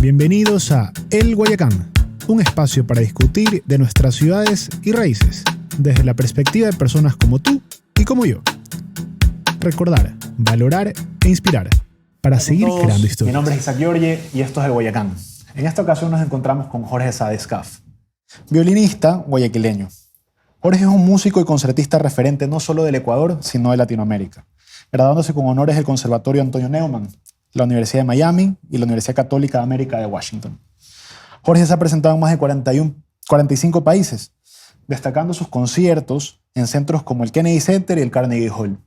Bienvenidos a El Guayacán, un espacio para discutir de nuestras ciudades y raíces, desde la perspectiva de personas como tú y como yo. Recordar, valorar e inspirar para seguir creando historias. Mi nombre es Isaac Giorgi y esto es El Guayacán. En esta ocasión nos encontramos con Jorge Saez Caf, violinista guayaquileño. Jorge es un músico y concertista referente no solo del Ecuador, sino de Latinoamérica, graduándose con honores del Conservatorio Antonio Neumann, la Universidad de Miami y la Universidad Católica de América de Washington. Jorge se ha presentado en más de 45 países, destacando sus conciertos en centros como el Kennedy Center y el Carnegie Hall.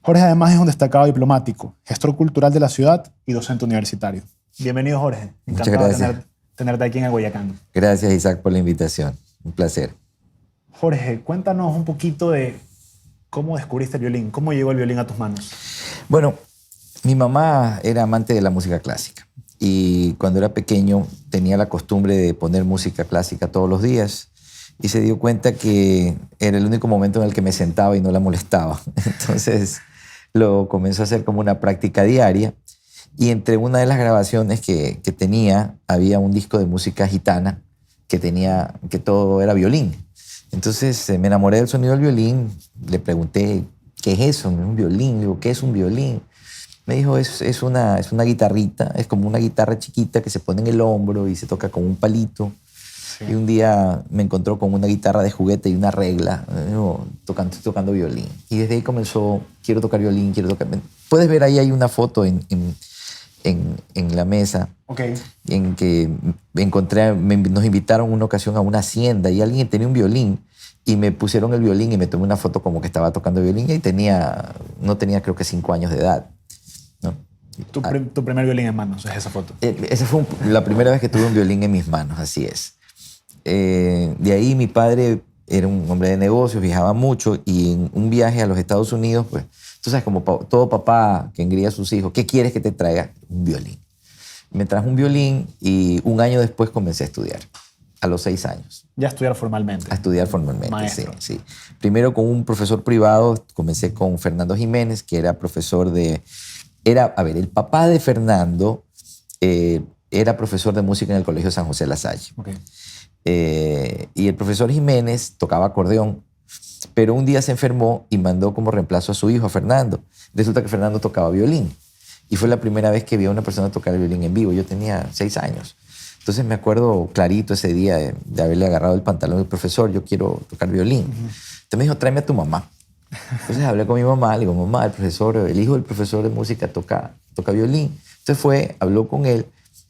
Jorge además es un destacado diplomático, gestor cultural de la ciudad y docente universitario. Bienvenido, Jorge. Encantado de tenerte aquí en El Guayacán. Gracias, Isaac, por la invitación. Un placer. Jorge, cuéntanos un poquito de cómo descubriste el violín, cómo llegó el violín a tus manos. Bueno, mi mamá era amante de la música clásica y cuando era pequeño tenía la costumbre de poner música clásica todos los días y se dio cuenta que era el único momento en el que me sentaba y no la molestaba. Entonces lo comenzó a hacer como una práctica diaria y entre una de las grabaciones que tenía había un disco de música gitana que todo era violín. Entonces me enamoré del sonido del violín, le pregunté, ¿qué es eso? Un violín. Digo, ¿qué es un violín? Me dijo, es una guitarrita, es como una guitarra chiquita que se pone en el hombro y se toca con un palito. Sí. Y un día me encontró con una guitarra de juguete y una regla, estoy tocando violín. Y desde ahí comenzó, quiero tocar violín, quiero tocar... Puedes ver ahí hay una foto en la mesa, okay, en que nos invitaron una ocasión a una hacienda y alguien tenía un violín y me pusieron el violín y me tomé una foto como que estaba tocando violín y no tenía creo que 5 años de edad. ¿No? Tu primer violín en manos, es esa foto. Esa fue la primera vez que tuve un violín en mis manos, así es. De ahí mi padre era un hombre de negocios, viajaba mucho y en un viaje a los Estados Unidos, pues, tú sabes, como todo papá que engría a sus hijos, ¿qué quieres que te traiga? Un violín. Me trajo un violín y un año después comencé a estudiar, a los 6 años. ¿Ya a estudiar formalmente? A estudiar formalmente, maestro. Sí. Primero con un profesor privado, comencé con Fernando Jiménez, que era profesor de... el papá de Fernando era profesor de música en el Colegio San José La Salle. Okay. Y el profesor Jiménez tocaba acordeón, pero un día se enfermó y mandó como reemplazo a su hijo, a Fernando. Resulta que Fernando tocaba violín y fue la primera vez que vi a una persona tocar el violín en vivo. Yo tenía 6 años. Entonces me acuerdo clarito ese día de haberle agarrado el pantalón al profesor, yo quiero tocar violín. Entonces me dijo, tráeme a tu mamá. Entonces hablé con mi mamá, le digo, mamá, el hijo del profesor de música toca violín. Entonces habló con él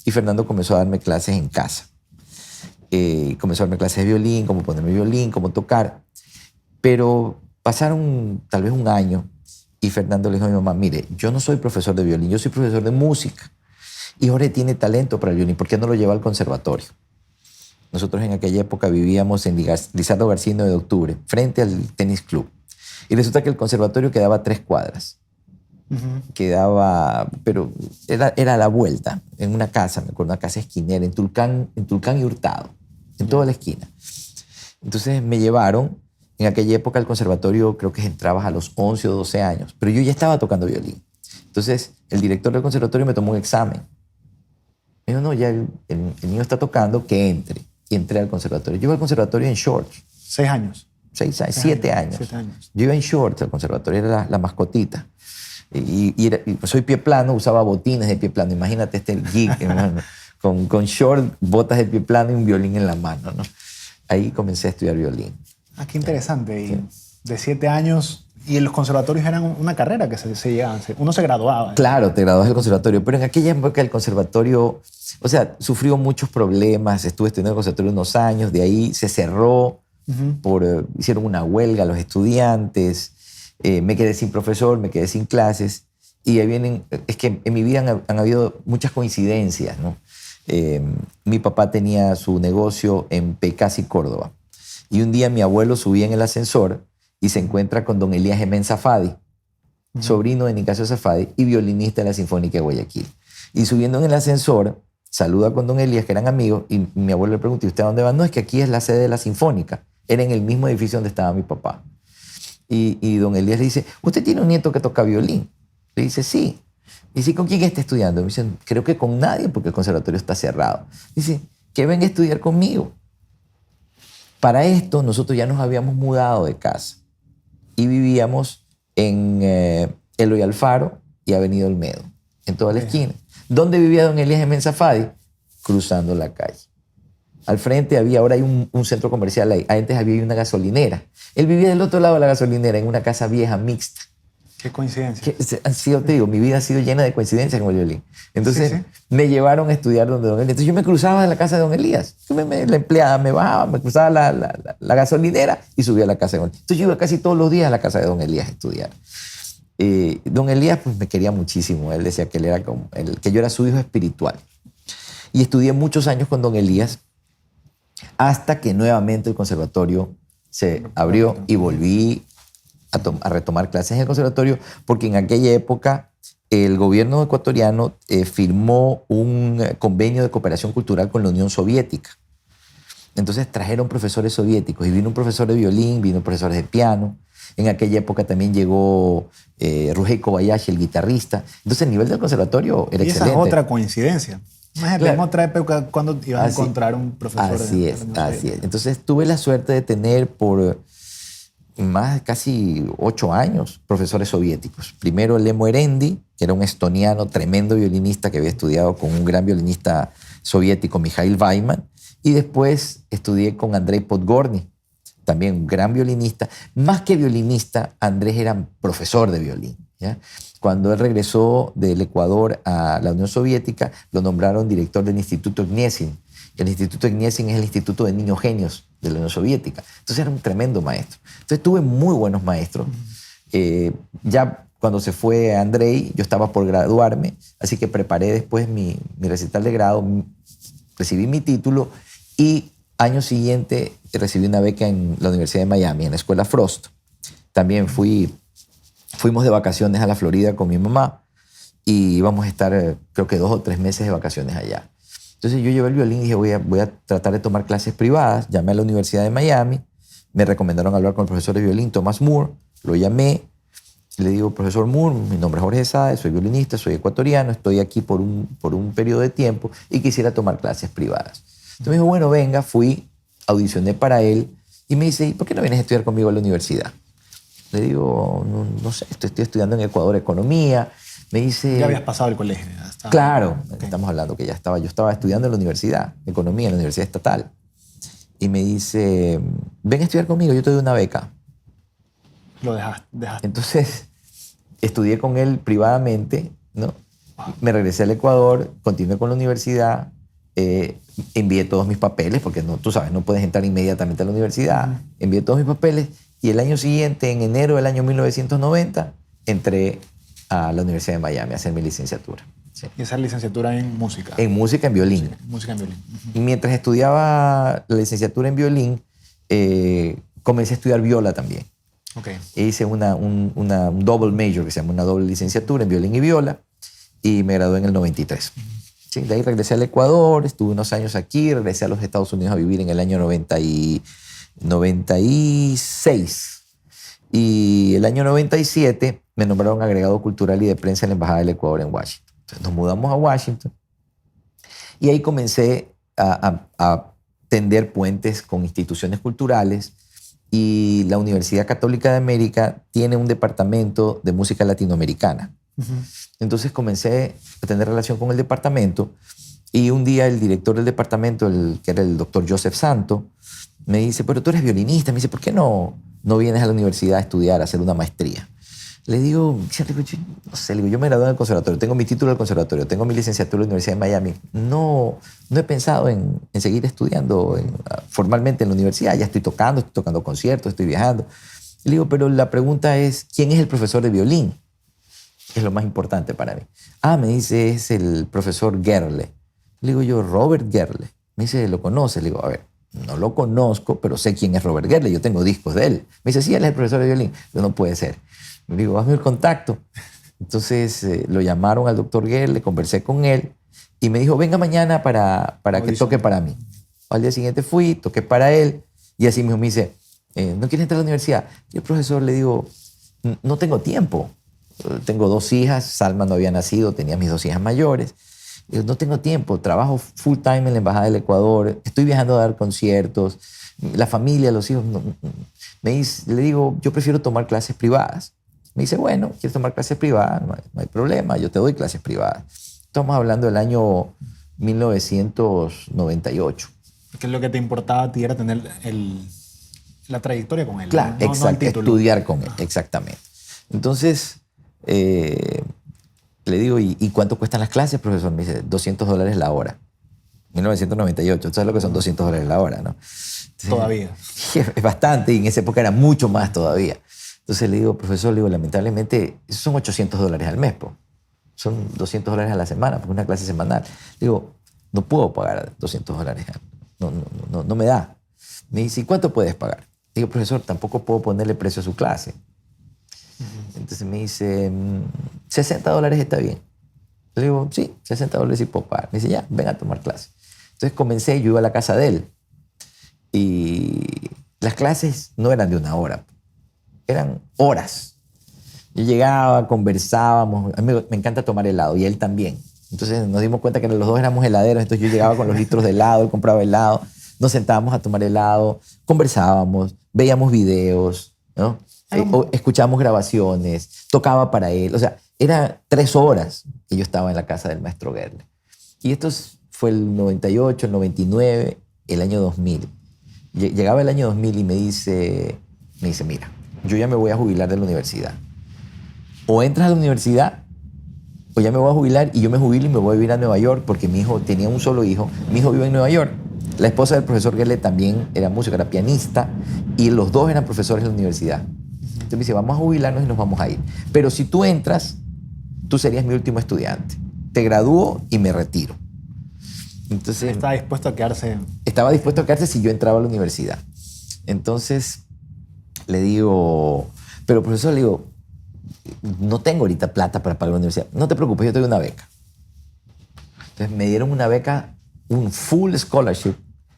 y Fernando comenzó a darme clases en casa. Comenzó a darme clases de violín, cómo ponerme violín, cómo tocar. Pero pasaron tal vez un año y Fernando le dijo a mi mamá, mire, yo no soy profesor de violín, yo soy profesor de música. Y Jorge tiene talento para el violín, ¿por qué no lo lleva al conservatorio? Nosotros en aquella época vivíamos en Lizardo García 9 de Octubre, frente al tenis club. Y resulta que el conservatorio quedaba a 3 cuadras. Quedaba, pero era a la vuelta, en una casa, me acuerdo, una casa esquinera, en Tulcán y Hurtado, en toda la esquina. Entonces me llevaron, en aquella época el conservatorio creo que entrabas a los 11 o 12 años, pero yo ya estaba tocando violín. Entonces el director del conservatorio me tomó un examen. Me dijo, no, ya el niño está tocando, que entre. Y entré al conservatorio. Yo iba al conservatorio en shorts. 6 años. 7 años. Yo iba en shorts, el conservatorio era la mascotita. Y soy pie plano, usaba botines de pie plano. Imagínate este gig, hermano, con short, botas de pie plano y un violín en la mano, ¿no? Ahí comencé a estudiar violín. Ah, qué interesante. Y de 7 años, y en los conservatorios eran una carrera que se llegaban, uno se graduaba. Claro, te graduabas del conservatorio, pero en aquella época el conservatorio, o sea, sufrió muchos problemas. Estuve estudiando en el conservatorio unos años, de ahí se cerró, hicieron una huelga los estudiantes. Me quedé sin profesor, me quedé sin clases y ahí vienen, es que en mi vida han habido muchas coincidencias, ¿no? Mi papá tenía su negocio en Pecasi, Córdoba, y un día mi abuelo subía en el ascensor y se encuentra con don Elías Gemén Zafadi, sobrino de Nicasio Zafadi y violinista de la Sinfónica de Guayaquil. Y subiendo en el ascensor, saluda con don Elías, que eran amigos, y mi abuelo le pregunta, ¿y usted a dónde va? No, es que aquí es la sede de la Sinfónica. Era en el mismo edificio donde estaba mi papá. Y don Elías le dice, ¿usted tiene un nieto que toca violín? Le dice, sí. Y dice, ¿con quién está estudiando? Me dicen, creo que con nadie porque el conservatorio está cerrado. Dice, que venga a estudiar conmigo. Para esto, nosotros ya nos habíamos mudado de casa y vivíamos en Eloy Alfaro y Avenida Olmedo, en toda la esquina. ¿Dónde vivía don Elías Mensafadi? Cruzando la calle. Al frente había, ahora hay un centro comercial ahí. Antes había una gasolinera. Él vivía del otro lado de la gasolinera, en una casa vieja, mixta. Qué coincidencia. Te digo, mi vida ha sido llena de coincidencias con el violín. Entonces Sí. me llevaron a estudiar donde don Elías. Entonces yo me cruzaba de la casa de don Elías. La empleada me bajaba, me cruzaba la gasolinera y subía a la casa de don Elías. Entonces yo iba casi todos los días a la casa de don Elías a estudiar. Don Elías pues me quería muchísimo. Él decía que, que yo era su hijo espiritual. Y estudié muchos años con don Elías hasta que nuevamente el conservatorio se abrió y volví a retomar clases en el conservatorio, porque en aquella época el gobierno ecuatoriano firmó un convenio de cooperación cultural con la Unión Soviética. Entonces trajeron profesores soviéticos y vino un profesor de violín, vino profesores de piano. En aquella época también llegó Rugei Kobayashi, el guitarrista. Entonces el nivel del conservatorio era excelente. Esa es otra coincidencia. Imagínate, Claro. en otra época cuando ibas a encontrar un profesor. Así es. Entonces tuve la suerte de tener por casi 8 años profesores soviéticos. Primero Lemo Erendi, que era un estoniano, tremendo violinista que había estudiado con un gran violinista soviético, Mikhail Weiman. Y después estudié con Andrei Podgorny, también un gran violinista. Más que violinista, Andrés era profesor de violín, ¿ya? Cuando él regresó del Ecuador a la Unión Soviética, lo nombraron director del Instituto Gniesin. El Instituto Gniesin es el Instituto de Niños Genios de la Unión Soviética. Entonces era un tremendo maestro. Entonces tuve muy buenos maestros. Ya cuando se fue Andrei, yo estaba por graduarme, así que preparé después mi recital de grado, recibí mi título y año siguiente recibí una beca en la Universidad de Miami, en la Escuela Frost. También fuimos de vacaciones a la Florida con mi mamá y íbamos a estar creo que 2 o 3 meses de vacaciones allá. Entonces yo llevé el violín y dije voy a tratar de tomar clases privadas. Llamé a la Universidad de Miami, me recomendaron hablar con el profesor de violín Thomas Moore, lo llamé, le digo, profesor Moore, mi nombre es Jorge Sáez, soy violinista, soy ecuatoriano, estoy aquí por un periodo de tiempo y quisiera tomar clases privadas. Entonces me dijo, bueno, venga, fui, audicioné para él y me dice, ¿y por qué no vienes a estudiar conmigo a la universidad? Le digo, no sé, estoy estudiando en Ecuador Economía. Me dice... Ya habías pasado el colegio. Claro, Okay. Estamos hablando que yo estaba estudiando en la universidad, Economía, en la Universidad Estatal. Y me dice, ven a estudiar conmigo, yo te doy una beca. Lo dejaste. Entonces, estudié con él privadamente, ¿no? Me regresé al Ecuador, continué con la universidad, envié todos mis papeles, porque tú sabes, no puedes entrar inmediatamente a la universidad. Envié todos mis papeles y el año siguiente, en enero del año 1990, entré a la Universidad de Miami a hacer mi licenciatura. Sí. Y esa licenciatura en música. En música, en violín. Sí, música en violín. Y mientras estudiaba la licenciatura en violín, comencé a estudiar viola también. Okay. E hice un double major, que se llama una doble licenciatura en violín y viola, y me gradué en el 93. Sí, de ahí regresé al Ecuador, estuve unos años aquí, regresé a los Estados Unidos a vivir en el año 96. Y el año 97 me nombraron agregado cultural y de prensa en la Embajada del Ecuador en Washington. Entonces nos mudamos a Washington y ahí comencé a tender puentes con instituciones culturales, y la Universidad Católica de América tiene un departamento de música latinoamericana. Entonces comencé a tener relación con el departamento y un día el director del departamento, que era el doctor Joseph Santo, me dice, pero tú eres violinista. Me dice, ¿por qué no vienes a la universidad a estudiar, a hacer una maestría? Le digo, no sé, yo me gradué en el conservatorio, tengo mi título del conservatorio, tengo mi licenciatura en la Universidad de Miami. No he pensado en seguir estudiando formalmente en la universidad. Ya estoy tocando conciertos, estoy viajando. Le digo, pero la pregunta es, ¿quién es el profesor de violín? Es lo más importante para mí. Me dice, es el profesor Gerle. Le digo yo, Robert Gerle. Me dice, ¿lo conoces? Le digo, a ver, no lo conozco, pero sé quién es Robert Gerle. Yo tengo discos de él. Me dice, sí, él es el profesor de violín. Pero no puede ser. Le digo, hazme el contacto. Entonces lo llamaron al doctor Gerle, conversé con él y me dijo, venga mañana para que toque para mí. Al día siguiente fui, toqué para él y así mismo me dice, ¿no quieres entrar a la universidad? Y el profesor le digo, no tengo tiempo. Tengo 2 hijas, Salma no había nacido, tenía mis 2 hijas mayores. Digo, no tengo tiempo, trabajo full time en la Embajada del Ecuador, estoy viajando a dar conciertos, la familia, los hijos. Le digo, yo prefiero tomar clases privadas. Me dice, bueno, ¿quieres tomar clases privadas? No hay problema, yo te doy clases privadas. Estamos hablando del año 1998. ¿Qué es lo que te importaba a ti? Era tener la trayectoria con él. Claro, no, exacto, no el título. estudiar con él, exactamente. Entonces, le digo, ¿y cuánto cuestan las clases, profesor? Me dice, $200 la hora. 1998, ¿tú sabes lo que son $200 la hora, no? Entonces, Todavía. Es bastante, y en esa época era mucho más todavía. Entonces le digo, profesor, le digo, lamentablemente, esos son $800 al mes, po. Son $200 a la semana, porque es una clase semanal. Le digo, no puedo pagar $200. No me da. Me dice, ¿y cuánto puedes pagar? Le digo, profesor, tampoco puedo ponerle precio a su clase. Entonces me dice, $60 está bien. Le digo, sí, $60 sí puedo pagar. Me dice, ya, ven a tomar clase. Entonces comencé, yo iba a la casa de él. Y las clases no eran de 1 hora, eran horas. Yo llegaba, conversábamos. A mí me encanta tomar helado y él también. Entonces nos dimos cuenta que los 2 éramos heladeros. Entonces yo llegaba con los litros de helado, él compraba helado. Nos sentábamos a tomar helado, conversábamos, veíamos videos, ¿no? Escuchábamos grabaciones, tocaba para él. O sea, eran 3 horas que yo estaba en la casa del maestro Gerle. Y esto fue el 98, el 99, el año 2000. Llegaba el año 2000 y me dice, mira, yo ya me voy a jubilar de la universidad. O entras a la universidad, o ya me voy a jubilar y yo me jubilo y me voy a vivir a Nueva York porque mi hijo tenía un solo hijo. Mi hijo vive en Nueva York. La esposa del profesor Gerle también era música, era pianista, y los 2 eran profesores en la universidad. Entonces me dice, vamos a jubilarnos y nos vamos a ir. Pero si tú entras, tú serías mi último estudiante. Te gradúo y me retiro. Entonces, estaba dispuesto a quedarse. Estaba dispuesto a quedarse si yo entraba a la universidad. Entonces le digo, pero profesor, le digo, no tengo ahorita plata para pagar la universidad. No te preocupes, yo te doy una beca. Entonces me dieron una beca, un full scholarship,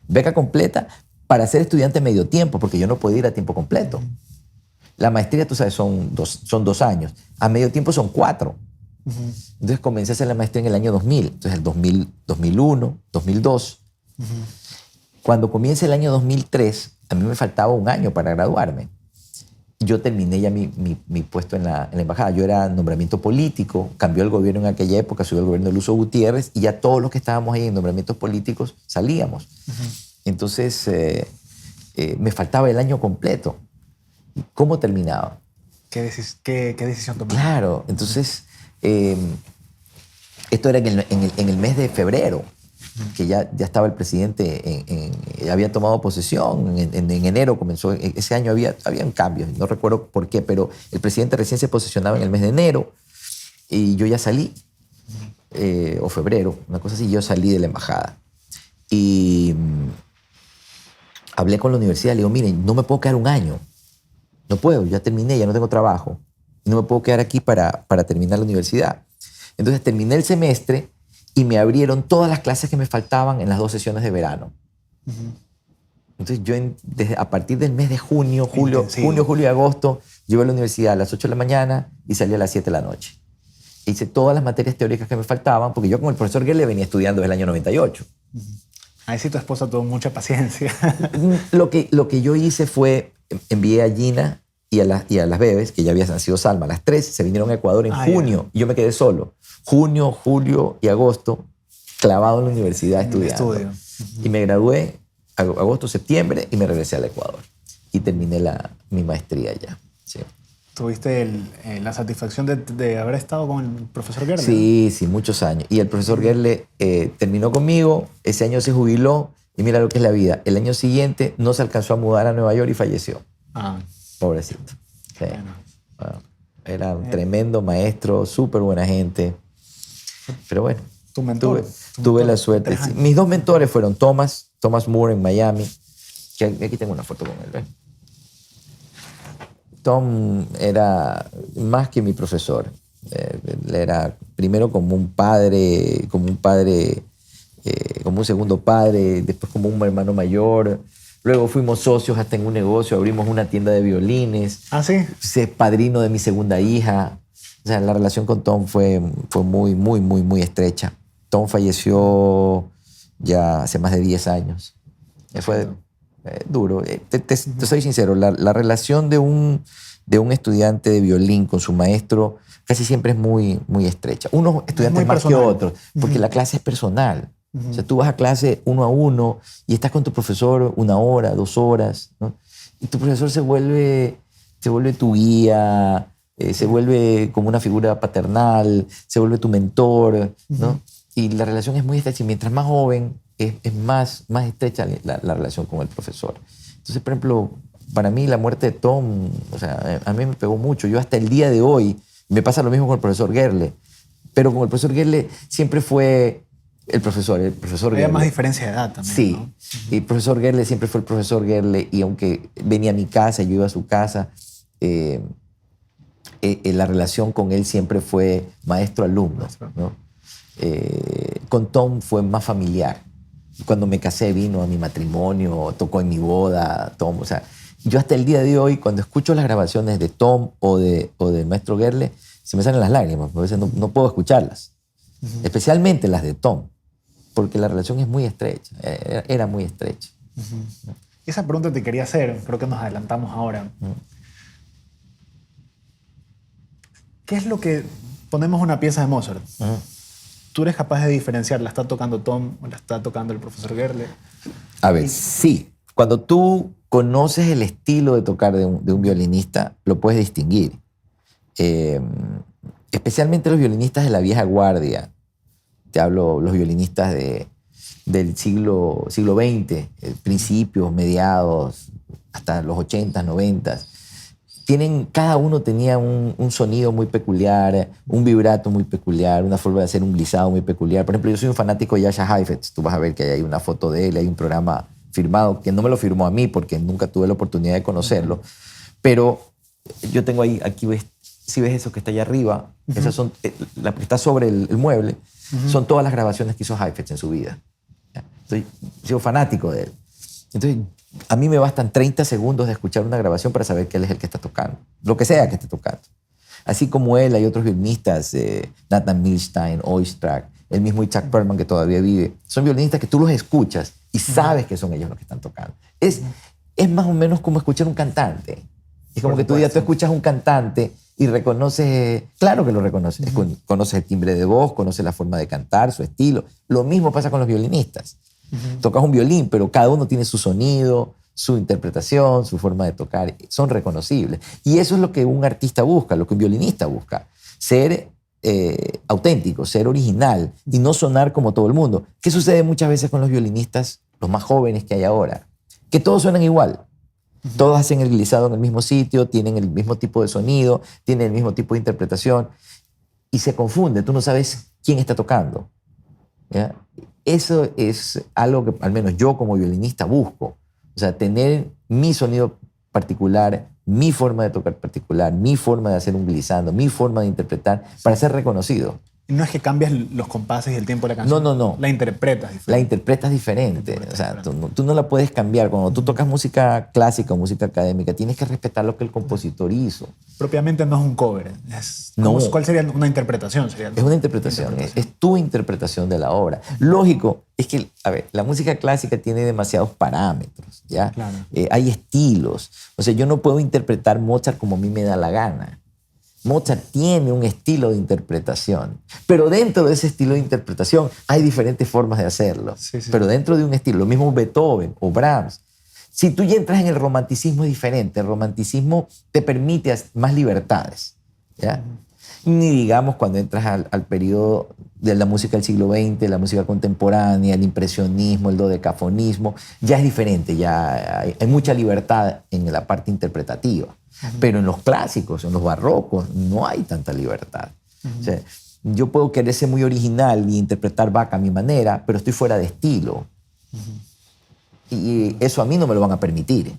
beca completa para ser estudiante medio tiempo, porque yo no podía ir a tiempo completo. La maestría, tú sabes, son 2 años. A medio tiempo son 4. Entonces comencé a hacer la maestría en el año 2000. Entonces el 2001, 2002. Cuando comienza el año 2003, a mí me faltaba 1 año para graduarme. Yo terminé ya mi puesto en la embajada. Yo era nombramiento político. Cambió el gobierno en aquella época, subió el gobierno de Lucio Gutiérrez y ya todos los que estábamos ahí en nombramientos políticos salíamos. Entonces me faltaba el año completo. ¿Cómo terminaba? ¿Qué decisión tomaste? Claro, entonces esto era en el mes de febrero, que ya estaba el presidente, había tomado posesión, en enero comenzó, ese año habían cambios, no recuerdo por qué, pero el presidente recién se posesionaba en el mes de enero y yo ya salí, o febrero, una cosa así, yo salí de la embajada. Y hablé con la universidad, le digo, miren, no me puedo quedar 1 año. No puedo, ya terminé, ya no tengo trabajo. No me puedo quedar aquí para terminar la universidad. Entonces terminé el semestre y me abrieron todas las clases que me faltaban en las 2 sesiones de verano. Entonces yo a partir del mes de junio, julio y agosto, yo iba a la universidad a las 8 de la mañana y salía a las 7 de la noche. Hice todas las materias teóricas que me faltaban porque yo con el profesor Gerle venía estudiando desde el año 98. Ahí sí tu esposa tuvo mucha paciencia. Lo que yo hice fue, envié a Gina y a las bebés, que ya habían nacido Salma, las 3, se vinieron a Ecuador en junio. Y yo me quedé solo. Junio, julio y agosto, clavado en la universidad estudiando. Y me gradué agosto, septiembre y me regresé al Ecuador. Y terminé mi maestría ya. Sí. ¿Tuviste la satisfacción de haber estado con el profesor Gerle? Sí, sí, muchos años. Y el profesor Gerle terminó conmigo, ese año se jubiló y mira lo que es la vida. El año siguiente no se alcanzó a mudar a Nueva York y falleció. Pobrecito. Sí. Bueno, era un tremendo maestro, súper buena gente. Pero bueno, ¿Tu mentor? Tuve la suerte. Sí. Mis 2 mentores fueron Thomas Moore en Miami, que aquí tengo una foto con él, ¿ves? Tom era más que mi profesor. Él era primero como un segundo padre, después como un hermano mayor. Luego fuimos socios hasta en un negocio, abrimos una tienda de violines. ¿Ah, sí? Fui padrino de mi segunda hija. O sea, la relación con Tom fue muy, muy, muy, muy estrecha. Tom falleció ya hace más de 10 años. Fue duro. Te soy sincero, la relación de un estudiante de violín con su maestro casi siempre es muy, muy estrecha. Unos estudiantes más que otros, porque la clase es personal. O sea, tú vas a clase 1 a 1 y estás con tu profesor 1 hora, 2 horas, ¿no? Y tu profesor se vuelve tu guía, se vuelve como una figura paternal, se vuelve tu mentor, ¿no? Y la relación es muy estrecha. Y mientras más joven, es más estrecha la relación con el profesor. Entonces, por ejemplo, para mí la muerte de Tom, o sea, a mí me pegó mucho. Yo hasta el día de hoy, me pasa lo mismo con el profesor Gerle, pero con el profesor Gerle siempre fue el profesor Había Gerle. más diferencia de edad también, Sí, ¿no? y el profesor Gerle siempre fue el profesor Gerle, y aunque venía a mi casa, yo iba a su casa, la relación con él siempre fue maestro-alumno, ¿no? Con Tom fue más familiar. Cuando me casé vino a mi matrimonio, tocó en mi boda, Tom. O sea, yo hasta el día de hoy, cuando escucho las grabaciones de Tom o del maestro Gerle, se me salen las lágrimas. A veces no puedo escucharlas. Especialmente las de Tom, porque la relación es muy estrecha, era muy estrecha. Y esa pregunta te quería hacer, creo que nos adelantamos ahora. ¿Qué es lo que ponemos una pieza de Mozart? ¿Tú eres capaz de diferenciar, la está tocando Tom o la está tocando el profesor Gerle? A ver, sí. Cuando tú conoces el estilo de tocar de un violinista, lo puedes distinguir. Especialmente los violinistas de la vieja guardia. Te hablo los violinistas del siglo XX, principios, mediados, hasta los 80, 90. Cada uno tenía un sonido muy peculiar, un vibrato muy peculiar, una forma de hacer un glissado muy peculiar. Por ejemplo, yo soy un fanático de Jascha Heifetz. Tú vas a ver que hay una foto de él, hay un programa firmado, que no me lo firmó a mí porque nunca tuve la oportunidad de conocerlo. Pero yo tengo ahí, aquí ves, si ves eso que está allá arriba, esas son, la que está sobre el mueble, son todas las grabaciones que hizo Heifetz en su vida. Soy fanático de él. Entonces, a mí me bastan 30 segundos de escuchar una grabación para saber que él es el que está tocando, lo que sea que esté tocando. Así como él, hay otros violinistas, Nathan Milstein, Oistrakh, el mismo Itzhak Perlman, que todavía vive. Son violinistas que tú los escuchas y sabes que son ellos los que están tocando. Es más o menos como escuchar un cantante. Es como que tú escuchas un cantante y reconoces, claro que lo reconoces, conoces el timbre de voz, conoces la forma de cantar, su estilo. Lo mismo pasa con los violinistas. Tocas un violín, pero cada uno tiene su sonido, su interpretación, su forma de tocar. Son reconocibles. Y eso es lo que un artista busca, lo que un violinista busca. Ser auténtico, ser original y no sonar como todo el mundo. ¿Qué sucede muchas veces con los violinistas, los más jóvenes que hay ahora? Que todos suenan igual. Todos hacen el glissado en el mismo sitio, tienen el mismo tipo de sonido, tienen el mismo tipo de interpretación y se confunde. Tú no sabes quién está tocando, ¿ya? Eso es algo que al menos yo como violinista busco. O sea, tener mi sonido particular, mi forma de tocar particular, mi forma de hacer un glissando, mi forma de interpretar para ser reconocido. No es que cambias los compases y el tiempo de la canción. No. La interpretas diferente. La interpretas diferente. O sea, tú no la puedes cambiar. Cuando tú tocas música clásica o música académica, tienes que respetar lo que el compositor hizo. Propiamente no es un cover. ¿Cuál sería una interpretación? Es una interpretación. Es tu interpretación de la obra. Lógico, es que, a ver, la música clásica tiene demasiados parámetros, ¿ya? Claro. Hay estilos. O sea, yo no puedo interpretar Mozart como a mí me da la gana. Mozart tiene un estilo de interpretación, pero dentro de ese estilo de interpretación hay diferentes formas de hacerlo. Sí. Pero dentro de un estilo, lo mismo Beethoven o Brahms. Si tú ya entras en el romanticismo es diferente. El romanticismo te permite más libertades, ¿ya? Ni digamos cuando entras al periodo de la música del siglo XX, la música contemporánea, el impresionismo, el dodecafonismo, ya es diferente, ya hay mucha libertad en la parte interpretativa. Pero en los clásicos, en los barrocos, no hay tanta libertad. O sea, yo puedo querer ser muy original y interpretar Bach a mi manera, pero estoy fuera de estilo. Y eso a mí no me lo van a permitir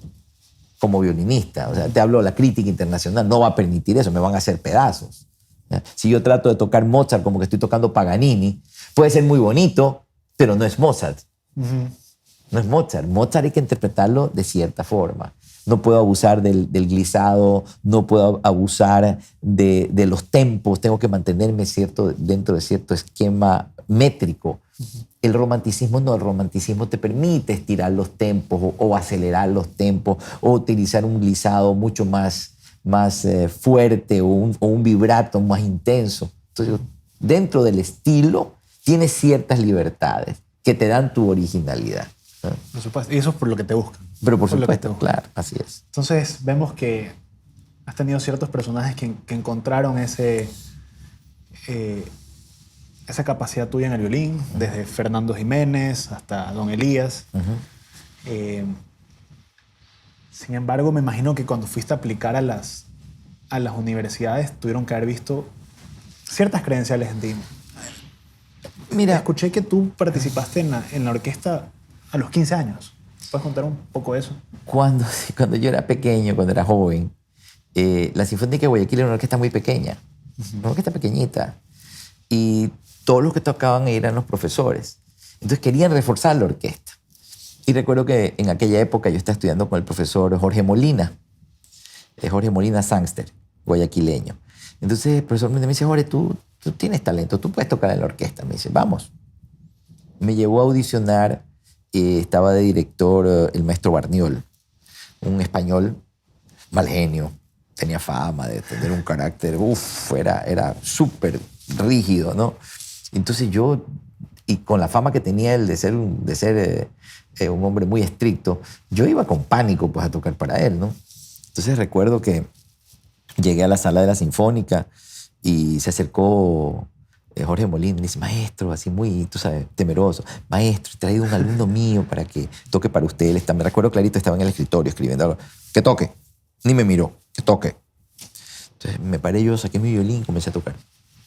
como violinista. O sea, te hablo, la crítica internacional no va a permitir eso, me van a hacer pedazos. ¿Ya? Si yo trato de tocar Mozart como que estoy tocando Paganini, puede ser muy bonito, pero no es Mozart. No es Mozart. Mozart hay que interpretarlo de cierta forma. no puedo abusar del glissado, no puedo abusar de los tempos, tengo que mantenerme dentro de cierto esquema métrico. El romanticismo no, el romanticismo te permite estirar los tempos o acelerar los tempos o utilizar un glissado mucho más fuerte o un vibrato más intenso. Entonces, dentro del estilo tienes ciertas libertades que te dan tu originalidad, ¿no? Por supuesto. Y eso es por lo que te buscan. Pero por Eso es lo que te supuesto, buscan. claro, así es. Entonces vemos que has tenido ciertos personajes que encontraron esa capacidad tuya en el violín, desde Fernando Jiménez hasta Don Elías. Sin embargo, me imagino que cuando fuiste a aplicar a las universidades tuvieron que haber visto ciertas credenciales en ti. Mira, Escuché que tú participaste en la orquesta a los 15 años. ¿Puedes contar un poco de eso? cuando yo era pequeño, cuando era joven, la Sinfónica de Guayaquil era una orquesta muy pequeña, una orquesta pequeñita. Y todos los que tocaban eran los profesores. Entonces querían reforzar la orquesta. Y recuerdo que en aquella época yo estaba estudiando con el profesor Jorge Molina Sangster, guayaquileño. Entonces el profesor me dice, Jorge, tú tienes talento, tú puedes tocar en la orquesta. Me dice, vamos. Me llevó a audicionar, estaba de director el maestro Barniol, un español mal genio, tenía fama de tener un carácter, era súper rígido, ¿no? Entonces yo, y con la fama que tenía él de ser un hombre muy estricto, yo iba con pánico pues a tocar para él, ¿no? Entonces recuerdo que llegué a la sala de la Sinfónica y se acercó Jorge Molina y dice, maestro, así muy, tú sabes, temeroso, maestro, he traído un alumno mío para que toque para usted. Me recuerdo clarito, estaba en el escritorio escribiendo algo. Que toque. Ni me miró, que toque. Entonces me paré yo, saqué mi violín, comencé a tocar.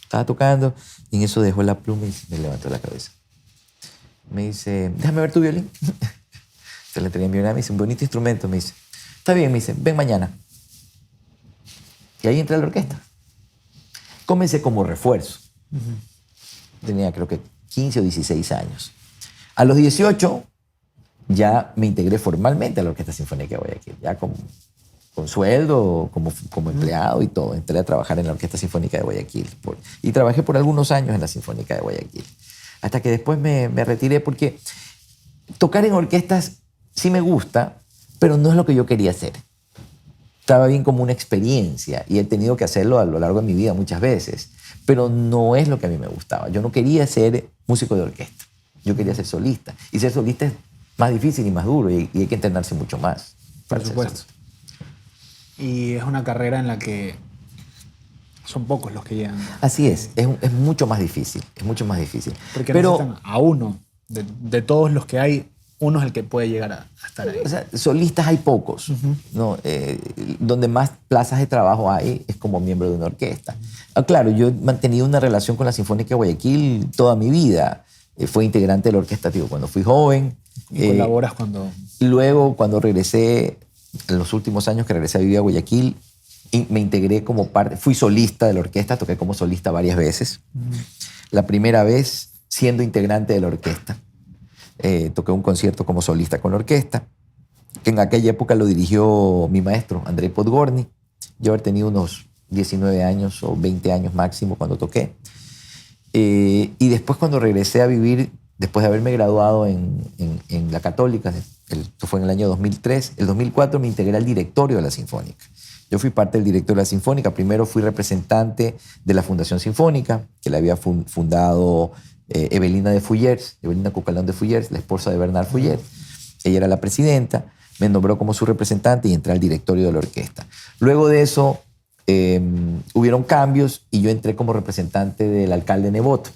Estaba tocando y en eso dejó la pluma y me levantó la cabeza. Me dice, déjame ver tu violín. Entonces le tenía mi violín, me dice, un bonito instrumento. Me dice, está bien, me dice, ven mañana. Y ahí entré a la orquesta. Comencé como refuerzo. Tenía creo que 15 o 16 años. A los 18 ya me integré formalmente a la Orquesta Sinfónica de Guayaquil, ya con sueldo, como empleado y todo. Entré a trabajar en la Orquesta Sinfónica de Guayaquil y trabajé por algunos años en la Sinfónica de Guayaquil. Hasta que después me retiré porque tocar en orquestas sí me gusta, pero no es lo que yo quería hacer. Estaba bien como una experiencia y he tenido que hacerlo a lo largo de mi vida muchas veces, pero no es lo que a mí me gustaba. Yo no quería ser músico de orquesta, yo quería ser solista. Y ser solista es más difícil y más duro y hay que entrenarse mucho más. Por supuesto. Y es una carrera en la que son pocos los que llegan. Así es mucho más difícil, es mucho más difícil. Porque pero, necesitan a uno, de todos los que hay, uno es el que puede llegar a estar ahí. O sea, solistas hay pocos, ¿no? Donde más plazas de trabajo hay es como miembro de una orquesta. Claro, yo he mantenido una relación con la Sinfónica de Guayaquil toda mi vida. Fui integrante de la orquesta, tío, cuando fui joven. ¿Y colaboras cuando...? Luego, cuando regresé, en los últimos años que regresé a vivir a Guayaquil, me integré como parte, fui solista de la orquesta, toqué como solista varias veces. La primera vez siendo integrante de la orquesta. Toqué un concierto como solista con la orquesta, que en aquella época lo dirigió mi maestro, Andrei Podgorny. Yo había tenido unos 19 años o 20 años máximo cuando toqué. Y después cuando regresé a vivir, después de haberme graduado en la Católica, esto fue en el año 2003, el 2004 me integré al directorio de la Sinfónica. Yo fui parte del directorio de la Sinfónica. Primero fui representante de la Fundación Sinfónica, que la había fundado Evelina de Fullers, Evelina Cucalón de Fullers, la esposa de Bernard Fullers. Ella era la presidenta, me nombró como su representante y entré al directorio de la orquesta. Luego de eso hubieron cambios y yo entré como representante del alcalde Nebot.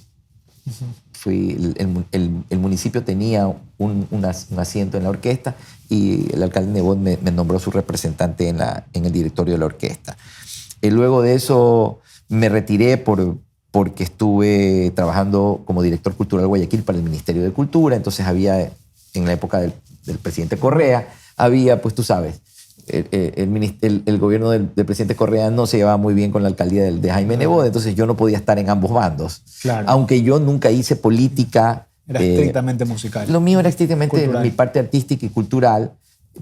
El municipio tenía un asiento en la orquesta y el alcalde Nebot me nombró su representante en el directorio de la orquesta. Luego de eso me retiré porque estuve trabajando como director cultural de Guayaquil para el Ministerio de Cultura. Entonces había, en la época del presidente Correa, había, pues tú sabes, el gobierno del presidente Correa no se llevaba muy bien con la alcaldía de Jaime Nebot, entonces yo no podía estar en ambos bandos. Claro. Aunque yo nunca hice política. Era estrictamente musical. Lo mío era estrictamente cultural. mi parte artística y cultural.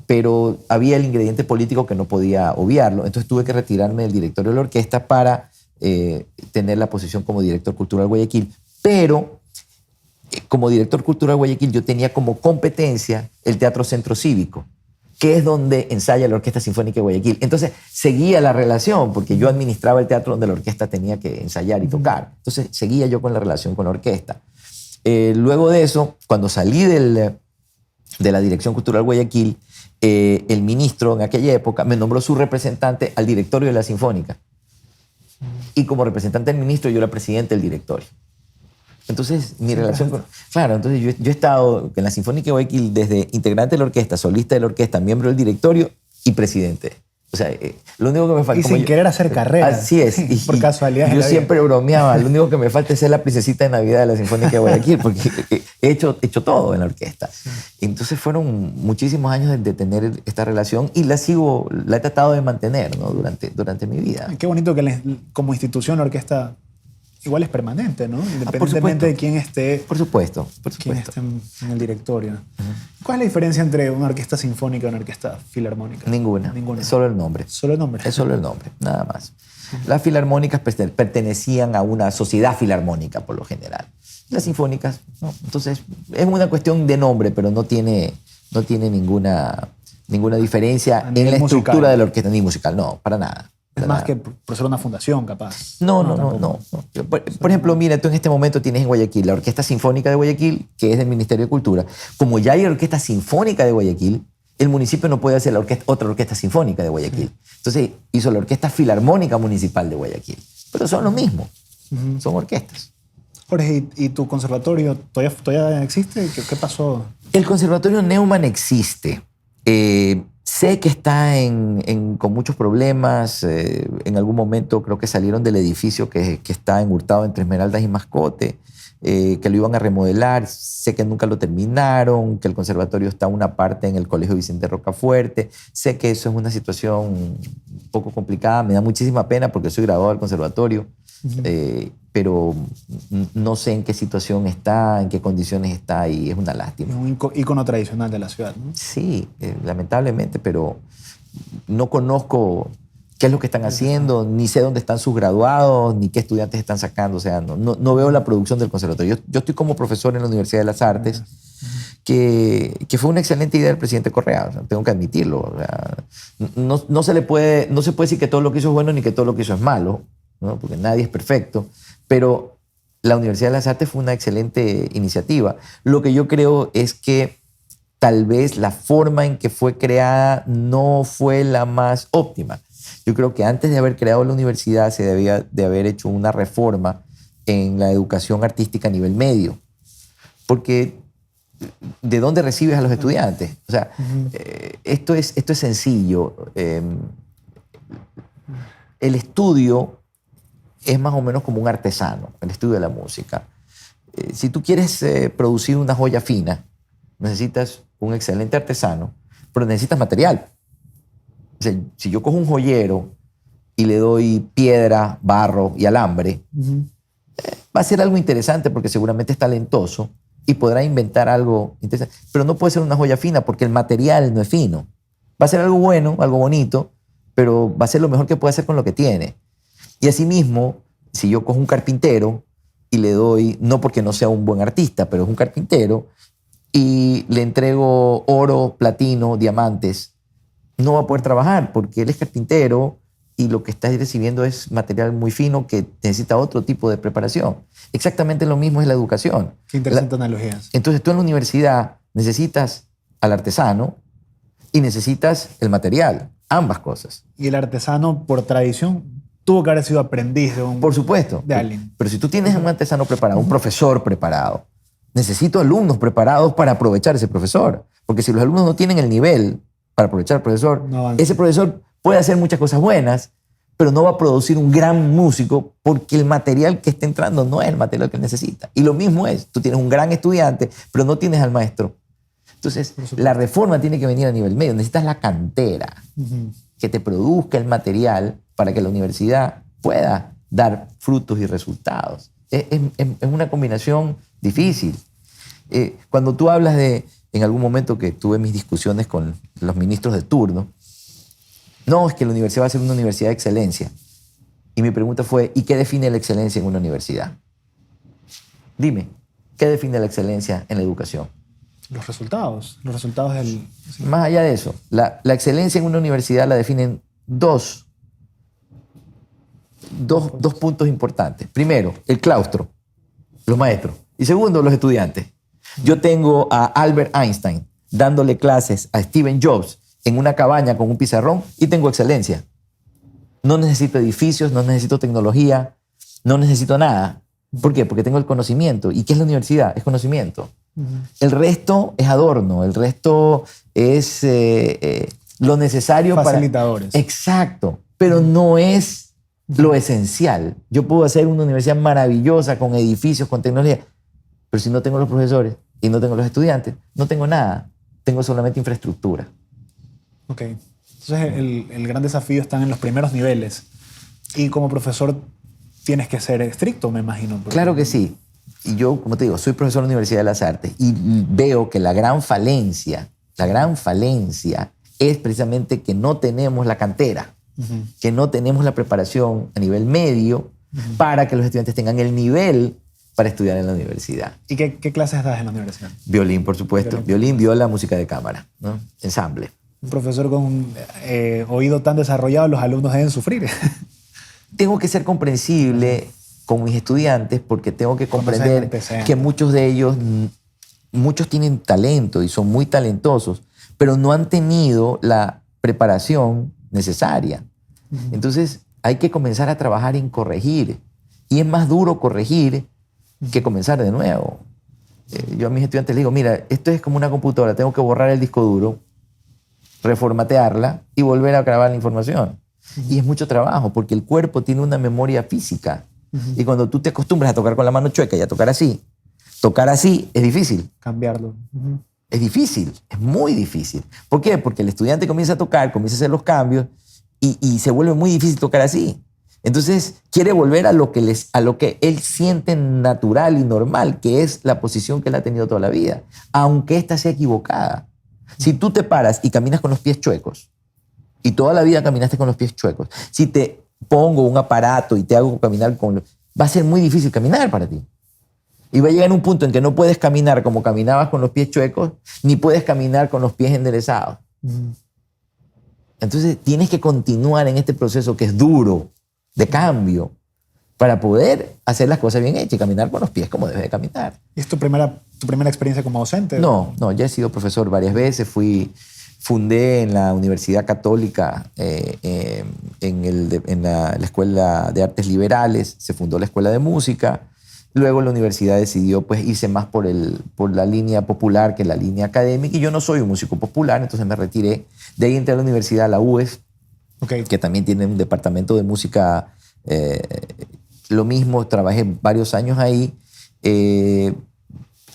pero había el ingrediente político que no podía obviarlo. Entonces tuve que retirarme del directorio de la orquesta para tener la posición como director cultural Guayaquil. Pero como director cultural Guayaquil yo tenía como competencia el Teatro Centro Cívico, que es donde ensaya la Orquesta Sinfónica de Guayaquil. Entonces seguía la relación, porque yo administraba el teatro donde la orquesta tenía que ensayar y tocar. Entonces seguía yo con la relación con la orquesta. Luego de eso, cuando salí de la Dirección Cultural Guayaquil, el ministro en aquella época me nombró su representante al directorio de la Sinfónica. Y como representante del ministro, yo era presidente del directorio. Entonces, mi relación con... Claro, entonces yo he estado en la Sinfónica de Guayaquil desde integrante de la orquesta, solista de la orquesta, miembro del directorio y presidente. O sea, lo único que me falta... Y sin querer hacer carrera. Así es. Y, por casualidad. Yo siempre bromeaba, lo único que me falta es ser la princesita de Navidad de la Sinfónica de Guayaquil, porque he hecho todo en la orquesta. Entonces fueron muchísimos años de tener esta relación y la he tratado de mantener, ¿no? durante mi vida. Qué bonito que como institución la orquesta igual es permanente, ¿no? Independientemente de quién esté. Por supuesto. Quién esté en el directorio. ¿Cuál es la diferencia entre una orquesta sinfónica y una orquesta filarmónica? Ninguna. Es solo el nombre. ¿Solo el nombre? Es solo el nombre, nada más. Las filarmónicas pertenecían a una sociedad filarmónica, por lo general. Las sinfónicas, no. Entonces, es una cuestión de nombre, pero no tiene ninguna diferencia en la estructura de la orquesta, ni musical, no, para nada. Es más que por ser una fundación, capaz. No. Por ejemplo, mira, tú en este momento tienes en Guayaquil la Orquesta Sinfónica de Guayaquil, que es del Ministerio de Cultura. Como ya hay Orquesta Sinfónica de Guayaquil, el municipio no puede hacer otra Orquesta Sinfónica de Guayaquil. Sí. Entonces hizo la Orquesta Filarmónica Municipal de Guayaquil. Pero son lo mismo, son orquestas. Jorge, ¿y tu conservatorio todavía existe? ¿Qué pasó? El Conservatorio Neumann existe. Sé que está con muchos problemas. En algún momento creo que salieron del edificio que está en Hurtado entre Esmeraldas y Mascote, que lo iban a remodelar. Sé que nunca lo terminaron, que el conservatorio está una parte en el Colegio Vicente Rocafuerte. Sé que eso es una situación un poco complicada. Me da muchísima pena porque soy graduado del conservatorio, pero no sé en qué situación está, en qué condiciones está y es una lástima. Es un ícono tradicional de la ciudad, ¿no? Sí, lamentablemente, pero no conozco qué es lo que están haciendo, ni sé dónde están sus graduados, ni qué estudiantes están sacando. O sea, no veo la producción del conservatorio. Yo estoy como profesor en la Universidad de las Artes, que fue una excelente idea del presidente Correa. O sea, tengo que admitirlo. O sea, no se puede decir que todo lo que hizo es bueno ni que todo lo que hizo es malo, ¿no? Porque nadie es perfecto. Pero la Universidad de las Artes fue una excelente iniciativa. Lo que yo creo es que tal vez la forma en que fue creada no fue la más óptima. Yo creo que antes de haber creado la universidad se debía de haber hecho una reforma en la educación artística a nivel medio. Porque ¿de dónde recibes a los estudiantes? O sea, esto es sencillo. El estudio es más o menos como un artesano, el estudio de la música. Si tú quieres producir una joya fina, necesitas un excelente artesano, pero necesitas material. O sea, si yo cojo un joyero y le doy piedra, barro y alambre, va a ser algo interesante porque seguramente es talentoso y podrá inventar algo interesante, pero no puede ser una joya fina porque el material no es fino. Va a ser algo bueno, algo bonito, pero va a ser lo mejor que puede hacer con lo que tiene. Y asimismo, si yo cojo un carpintero y le doy, no porque no sea un buen artista, pero es un carpintero, y le entrego oro, platino, diamantes, no va a poder trabajar porque él es carpintero y lo que está recibiendo es material muy fino que necesita otro tipo de preparación. Exactamente lo mismo es la educación. Qué interesante analogías. Entonces tú en la universidad necesitas al artesano y necesitas el material, ambas cosas. Y el artesano, por tradición, tuvo que haber sido aprendiz de un... Por supuesto. De alguien. Pero si tú tienes un artesano preparado, un profesor preparado, necesito alumnos preparados para aprovechar ese profesor. Porque si los alumnos no tienen el nivel para aprovechar al profesor, ese profesor puede hacer muchas cosas buenas, pero no va a producir un gran músico porque el material que está entrando no es el material que necesita. Y lo mismo es, tú tienes un gran estudiante, pero no tienes al maestro. Entonces, la reforma tiene que venir a nivel medio. Necesitas la cantera que te produzca el material para que la universidad pueda dar frutos y resultados. Es una combinación difícil. Cuando tú hablas de en algún momento que tuve mis discusiones con los ministros de turno, no, es que la universidad va a ser una universidad de excelencia. Y mi pregunta fue, ¿y qué define la excelencia en una universidad? Dime, ¿qué define la excelencia en la educación? Los resultados del... Sí. Más allá de eso, la excelencia en una universidad la definen dos puntos importantes. Primero, el claustro, los maestros. Y segundo, los estudiantes. Yo tengo a Albert Einstein dándole clases a Steve Jobs en una cabaña con un pizarrón y tengo excelencia. No necesito edificios, no necesito tecnología, no necesito nada. ¿Por qué? Porque tengo el conocimiento. ¿Y qué es la universidad? Es conocimiento. El resto es adorno, el resto es lo necesario facilitadores. Exacto, pero no es lo esencial. Yo puedo hacer una universidad maravillosa con edificios, con tecnología, pero si no tengo los profesores y no tengo los estudiantes, no tengo nada. Tengo solamente infraestructura. Ok. Entonces el gran desafío está en los primeros niveles. Y como profesor tienes que ser estricto, me imagino. Claro que sí. Y yo, como te digo, soy profesor de la Universidad de las Artes y veo que la gran falencia es precisamente que no tenemos la cantera, que no tenemos la preparación a nivel medio para que los estudiantes tengan el nivel para estudiar en la universidad. ¿Y qué clases das en la universidad? Violín, por supuesto. Violín, viola, música de cámara, ¿no? Ensamble. Un profesor con oído tan desarrollado, los alumnos deben sufrir. Tengo que ser comprensible con mis estudiantes porque tengo que comprender que muchos de ellos, muchos tienen talento y son muy talentosos, pero no han tenido la preparación necesaria. Entonces hay que comenzar a trabajar en corregir. Y es más duro corregir que comenzar de nuevo. Yo a mis estudiantes les digo, mira, esto es como una computadora, tengo que borrar el disco duro, reformatearla y volver a grabar la información. Y es mucho trabajo porque el cuerpo tiene una memoria física. Y cuando tú te acostumbras a tocar con la mano chueca y a tocar así es difícil. Cambiarlo. Es difícil, es muy difícil. ¿Por qué? Porque el estudiante comienza a tocar, comienza a hacer los cambios y se vuelve muy difícil tocar así. Entonces quiere volver a lo que él siente natural y normal, que es la posición que él ha tenido toda la vida, aunque ésta sea equivocada. Si tú te paras y caminas con los pies chuecos, y toda la vida caminaste con los pies chuecos, si te pongo un aparato y te hago caminar va a ser muy difícil caminar para ti. Y va a llegar un punto en que no puedes caminar como caminabas con los pies chuecos, ni puedes caminar con los pies enderezados. Entonces tienes que continuar en este proceso que es duro, de cambio, para poder hacer las cosas bien hechas y caminar con los pies como debes de caminar. ¿Y es tu primera experiencia como docente? No, ya he sido profesor varias veces. Fundé en la Universidad Católica, en la Escuela de Artes Liberales, se fundó la Escuela de Música. Luego la universidad decidió pues, irse más por la línea popular que la línea académica. Y yo no soy un músico popular, entonces me retiré. De ahí entré a la universidad, a la UES, que también tiene un departamento de música. Lo mismo, trabajé varios años ahí.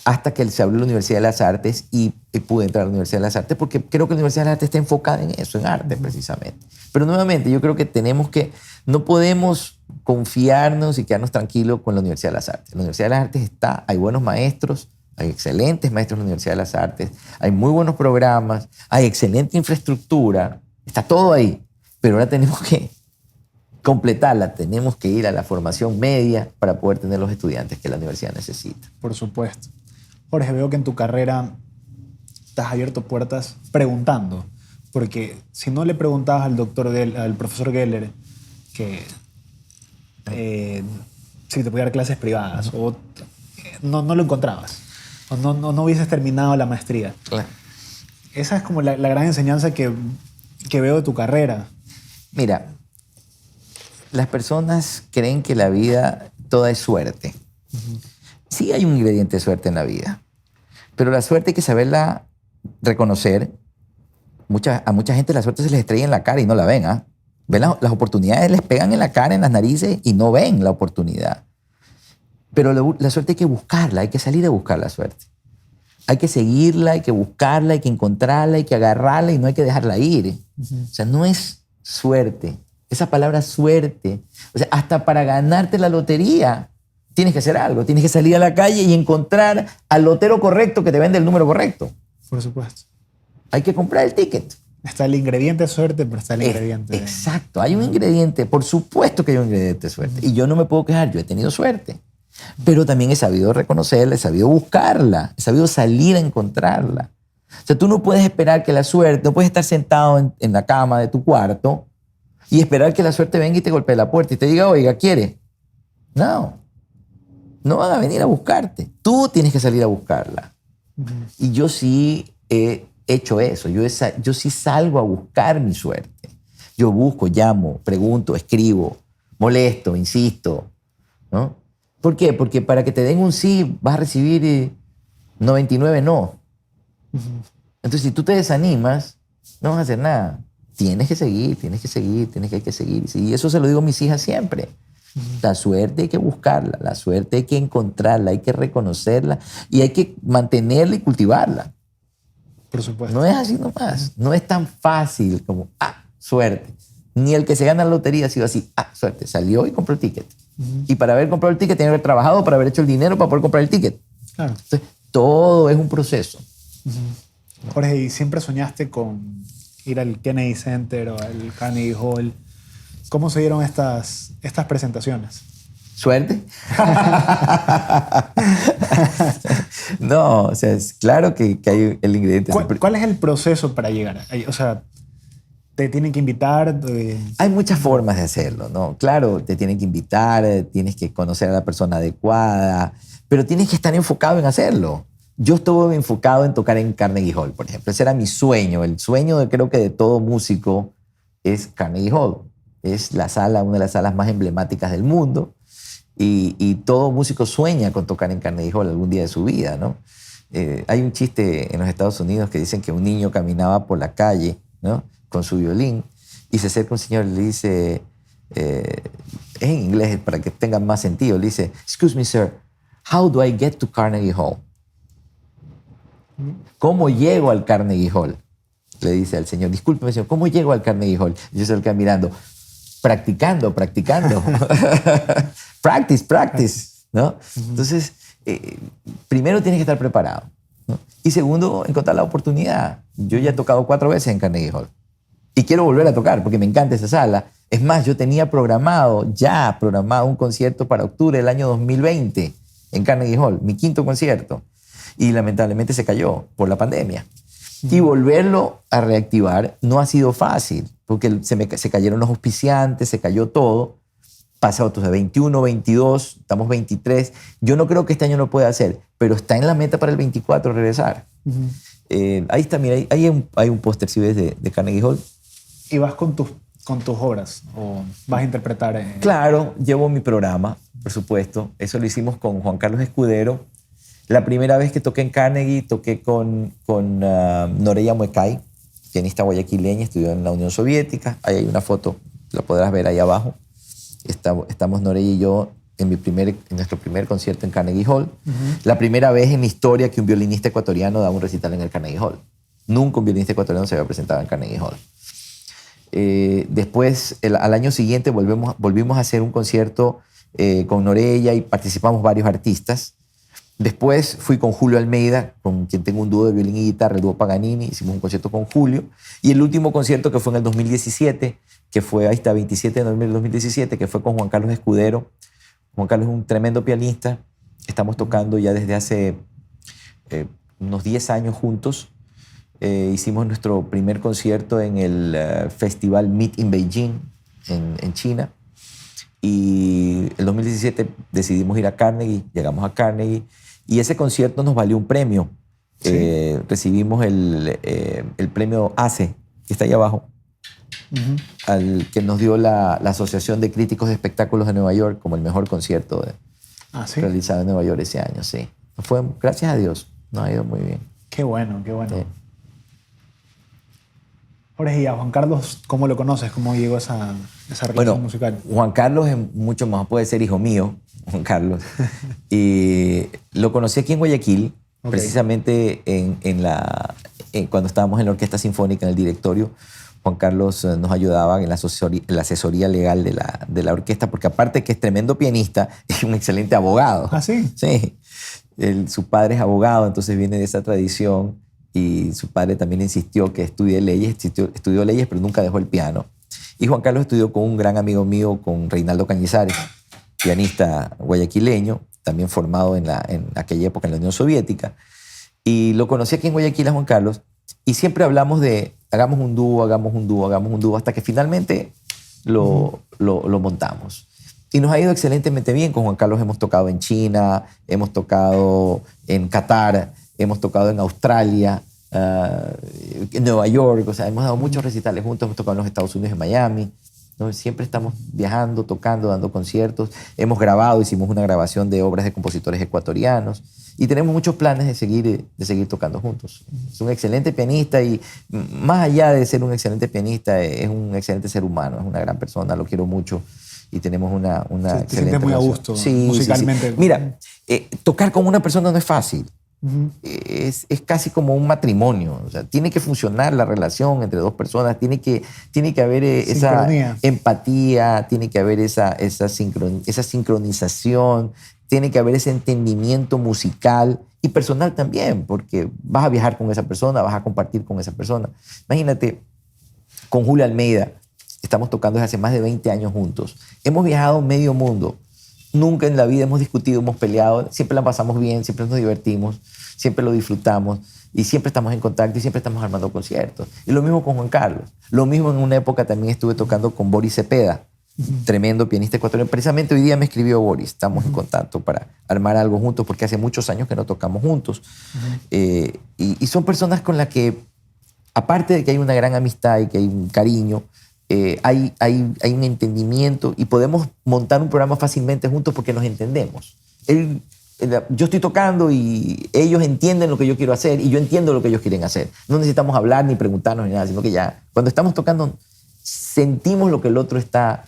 Hasta que se abrió la Universidad de las Artes y pude entrar a la Universidad de las Artes porque creo que la Universidad de las Artes está enfocada en eso, en arte precisamente. Pero nuevamente yo creo que no podemos confiarnos y quedarnos tranquilos con la Universidad de las Artes. La Universidad de las Artes hay buenos maestros, hay excelentes maestros en la Universidad de las Artes, hay muy buenos programas, hay excelente infraestructura, está todo ahí. Pero ahora tenemos que completarla, tenemos que ir a la formación media para poder tener los estudiantes que la universidad necesita. Por supuesto. Jorge, veo que en tu carrera te has abierto puertas preguntando, porque si no le preguntabas al profesor Geller que si te podía dar clases privadas, o no lo encontrabas, o no hubieses terminado la maestría. Claro. Esa es como la gran enseñanza que veo de tu carrera. Mira, las personas creen que la vida toda es suerte. Sí hay un ingrediente de suerte en la vida, pero la suerte hay que saberla reconocer. A mucha gente la suerte se les estrella en la cara y no la ven. Ven las oportunidades, les pegan en la cara, en las narices y no ven la oportunidad. Pero la suerte hay que buscarla, hay que salir a buscar la suerte. Hay que seguirla, hay que buscarla, hay que encontrarla, hay que agarrarla y no hay que dejarla ir. O sea, no es suerte. Esa palabra suerte, o sea, hasta para ganarte la lotería tienes que hacer algo. Tienes que salir a la calle y encontrar al lotero correcto que te vende el número correcto. Por supuesto. Hay que comprar el ticket. Está el ingrediente de suerte, pero está el ingrediente. Exacto, hay un ingrediente, por supuesto que hay un ingrediente de suerte. Y yo no me puedo quejar, yo he tenido suerte. Pero también he sabido reconocerla, he sabido buscarla, he sabido salir a encontrarla. O sea, tú no puedes esperar que la suerte, no puedes estar sentado en la cama de tu cuarto y esperar que la suerte venga y te golpee la puerta y te diga, oiga, ¿quiere? No, no van a venir a buscarte. Tú tienes que salir a buscarla. Y yo sí he hecho eso. Yo sí salgo a buscar mi suerte. Yo busco, llamo, pregunto, escribo, molesto, insisto, ¿no? ¿Por qué? Porque para que te den un sí vas a recibir 99 no. Entonces, si tú te desanimas, no vas a hacer nada. Tienes que seguir. Y eso se lo digo a mis hijas siempre. La suerte hay que buscarla, la suerte hay que encontrarla, hay que reconocerla y hay que mantenerla y cultivarla. Por supuesto. No es así nomás. No es tan fácil como, suerte. Ni el que se gana la lotería ha sido así, suerte. Salió y compró el ticket. Y para haber comprado el ticket, tiene que haber trabajado para haber hecho el dinero para poder comprar el ticket. Claro. Entonces, todo es un proceso. Jorge, ¿y siempre soñaste con ir al Kennedy Center o al Carnegie Hall? ¿Cómo se dieron estas presentaciones? ¿Suerte? No, o sea, es claro que hay el ingrediente. ¿Cuál es el proceso para llegar? O sea, ¿te tienen que invitar? Hay muchas formas de hacerlo, ¿no? Claro, te tienen que invitar, tienes que conocer a la persona adecuada, pero tienes que estar enfocado en hacerlo. Yo estuve enfocado en tocar en Carnegie Hall, por ejemplo. Ese era mi sueño. El sueño, creo que de todo músico, es Carnegie Hall. Es la sala, una de las salas más emblemáticas del mundo. Y todo músico sueña con tocar en Carnegie Hall algún día de su vida, ¿no? Hay un chiste en los Estados Unidos que dicen que un niño caminaba por la calle, ¿no?, con su violín y se acerca un señor y le dice, es en inglés para que tenga más sentido, le dice, "Excuse me, sir, how do I get to Carnegie Hall?" ¿Cómo llego al Carnegie Hall? Le dice al señor, discúlpeme, señor, ¿cómo llego al Carnegie Hall? Y yo se lo quedo mirando, practicando. Practice, ¿no? Entonces, primero tienes que estar preparado, ¿no? Y segundo, encontrar la oportunidad. Yo ya he tocado 4 veces en Carnegie Hall y quiero volver a tocar porque me encanta esa sala. Es más, yo tenía programado un concierto para octubre del año 2020 en Carnegie Hall, mi 5º concierto. Y lamentablemente se cayó por la pandemia. Y volverlo a reactivar no ha sido fácil, porque se cayeron los auspiciantes, se cayó todo. Pasado 21, 22, estamos 23. Yo no creo que este año lo pueda hacer, pero está en la meta para el 24 regresar. Ahí está, mira, hay un póster, si ves, de Carnegie Hall. ¿Y vas con tus obras o vas a interpretar? Claro, llevo mi programa, por supuesto. Eso lo hicimos con Juan Carlos Escudero. La primera vez que toqué en Carnegie, toqué con Noreya Muecay, pianista guayaquileña, estudió en la Unión Soviética. Ahí hay una foto, la podrás ver ahí abajo. Estamos Noreya y yo en nuestro primer concierto en Carnegie Hall. La primera vez en mi historia que un violinista ecuatoriano da un recital en el Carnegie Hall. Nunca un violinista ecuatoriano se había presentado en Carnegie Hall. Después, al año siguiente, volvimos a hacer un concierto con Noreya y participamos varios artistas. Después fui con Julio Almeida, con quien tengo un dúo de violín y guitarra, el dúo Paganini. Hicimos un concierto con Julio. Y el último concierto, que fue en el 2017, que fue, ahí está, 27 de noviembre del 2017, que fue con Juan Carlos Escudero. Juan Carlos es un tremendo pianista. Estamos tocando ya desde hace unos 10 años juntos. Hicimos nuestro primer concierto en el festival Meet in Beijing, en China. Y el 2017 decidimos ir a Carnegie, llegamos a Carnegie. Y ese concierto nos valió un premio. Sí. Recibimos el premio ACE, que está ahí abajo, al que nos dio la Asociación de Críticos de Espectáculos de Nueva York como el mejor concierto ¿sí? realizado en Nueva York ese año. Sí. Fue, gracias a Dios, nos ha ido muy bien. Qué bueno, qué bueno. Sí. Jorge, ¿y a Juan Carlos cómo lo conoces? ¿Cómo llegó esa relación musical? Juan Carlos es mucho más, puede ser hijo mío, Juan Carlos. Y lo conocí aquí en Guayaquil, precisamente cuando estábamos en la Orquesta Sinfónica, en el directorio. Juan Carlos nos ayudaba en la asesoría legal de la orquesta, porque aparte que es tremendo pianista, es un excelente abogado. ¿Ah, sí? Sí. Su padre es abogado, entonces viene de esa tradición. y su padre también insistió que estudie leyes, estudió leyes, pero nunca dejó el piano. Y Juan Carlos estudió con un gran amigo mío, con Reinaldo Cañizares, pianista guayaquileño, también formado en aquella época en la Unión Soviética. Y lo conocí aquí en Guayaquil a Juan Carlos, y siempre hablamos de hagamos un dúo, hasta que finalmente lo montamos. Y nos ha ido excelentemente bien. Con Juan Carlos hemos tocado en China, hemos tocado en Qatar, hemos tocado en Australia, en Nueva York. O sea, hemos dado muchos recitales juntos, hemos tocado en los Estados Unidos, en Miami, ¿no? Siempre estamos viajando, tocando, dando conciertos. Hemos grabado, hicimos una grabación de obras de compositores ecuatorianos y tenemos muchos planes de seguir tocando juntos. Es un excelente pianista y más allá de ser un excelente pianista, es un excelente ser humano, es una gran persona, lo quiero mucho y tenemos una excelente te sientes muy a gusto musicalmente. Sí. Mira, tocar con una persona no es fácil. Es casi como un matrimonio. O sea, tiene que funcionar la relación entre dos personas, tiene que haber esa empatía, tiene que haber esa sincronización, tiene que haber ese entendimiento musical y personal también, porque vas a viajar con esa persona, vas a compartir con esa persona. Imagínate, con Julio Almeida, estamos tocando desde hace más de 20 años juntos. Hemos viajado medio mundo. Nunca en la vida hemos discutido, hemos peleado. Siempre la pasamos bien, siempre nos divertimos, siempre lo disfrutamos y siempre estamos en contacto y siempre estamos armando conciertos. Y lo mismo con Juan Carlos. Lo mismo en una época también estuve tocando con Boris Cepeda, tremendo pianista ecuatoriano. Precisamente hoy día me escribió Boris. Estamos en contacto para armar algo juntos porque hace muchos años que no tocamos juntos. Y son personas con las que, aparte de que hay una gran amistad y que hay un cariño, hay un entendimiento y podemos montar un programa fácilmente juntos porque nos entendemos. Yo estoy tocando y ellos entienden lo que yo quiero hacer y yo entiendo lo que ellos quieren hacer. No necesitamos hablar ni preguntarnos ni nada, sino que ya cuando estamos tocando sentimos lo que el otro está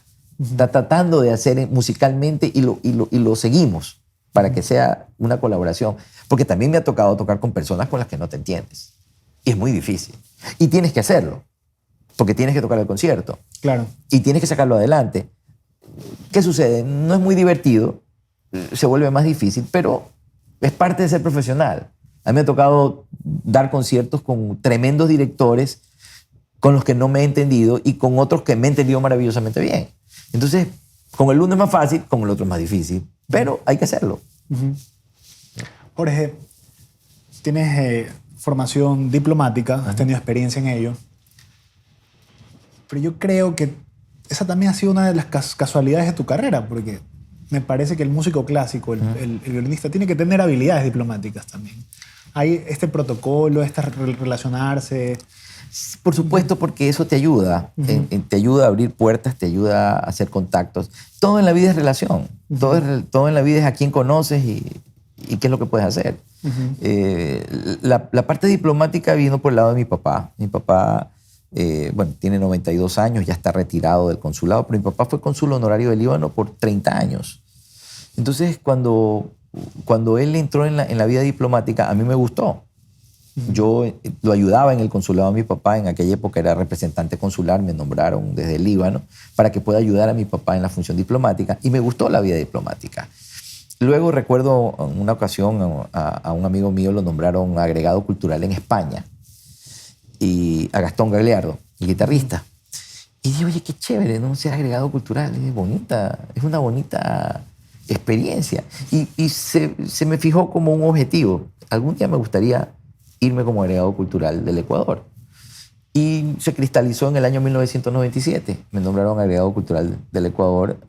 tratando de hacer musicalmente y lo seguimos para que sea una colaboración. Porque también me ha tocado tocar con personas con las que no te entiendes. Y es muy difícil. Y tienes que hacerlo. Porque tienes que tocar el concierto. Claro. Y tienes que sacarlo adelante. ¿Qué sucede? No es muy divertido, se vuelve más difícil, pero es parte de ser profesional. A mí me ha tocado dar conciertos con tremendos directores con los que no me he entendido y con otros que me he entendido maravillosamente bien. Entonces, con el uno es más fácil, con el otro es más difícil, pero hay que hacerlo. Jorge, tienes formación diplomática, has tenido experiencia en ello. Pero yo creo que esa también ha sido una de las casualidades de tu carrera, porque me parece que el músico clásico, el violinista, tiene que tener habilidades diplomáticas también. Hay este protocolo, este relacionarse. Por supuesto, porque eso te ayuda. Te ayuda a abrir puertas, te ayuda a hacer contactos. Todo en la vida es relación. Todo en la vida es a quién conoces y qué es lo que puedes hacer. La parte diplomática vino por el lado de mi papá. Mi papá... tiene 92 años, ya está retirado del consulado, pero mi papá fue cónsul honorario del Líbano por 30 años. Entonces, cuando él entró en la vida diplomática, a mí me gustó. Yo lo ayudaba en el consulado a mi papá, en aquella época era representante consular, me nombraron desde el Líbano para que pueda ayudar a mi papá en la función diplomática y me gustó la vida diplomática. Luego recuerdo en una ocasión a un amigo mío lo nombraron agregado cultural en España. Y a Gastón Gagliardo, el guitarrista. Y dije, oye, qué chévere, ¿no? Ser agregado cultural, es una bonita experiencia. Y se me fijó como un objetivo. Algún día me gustaría irme como agregado cultural del Ecuador. Y se cristalizó en el año 1997. Me nombraron agregado cultural del Ecuador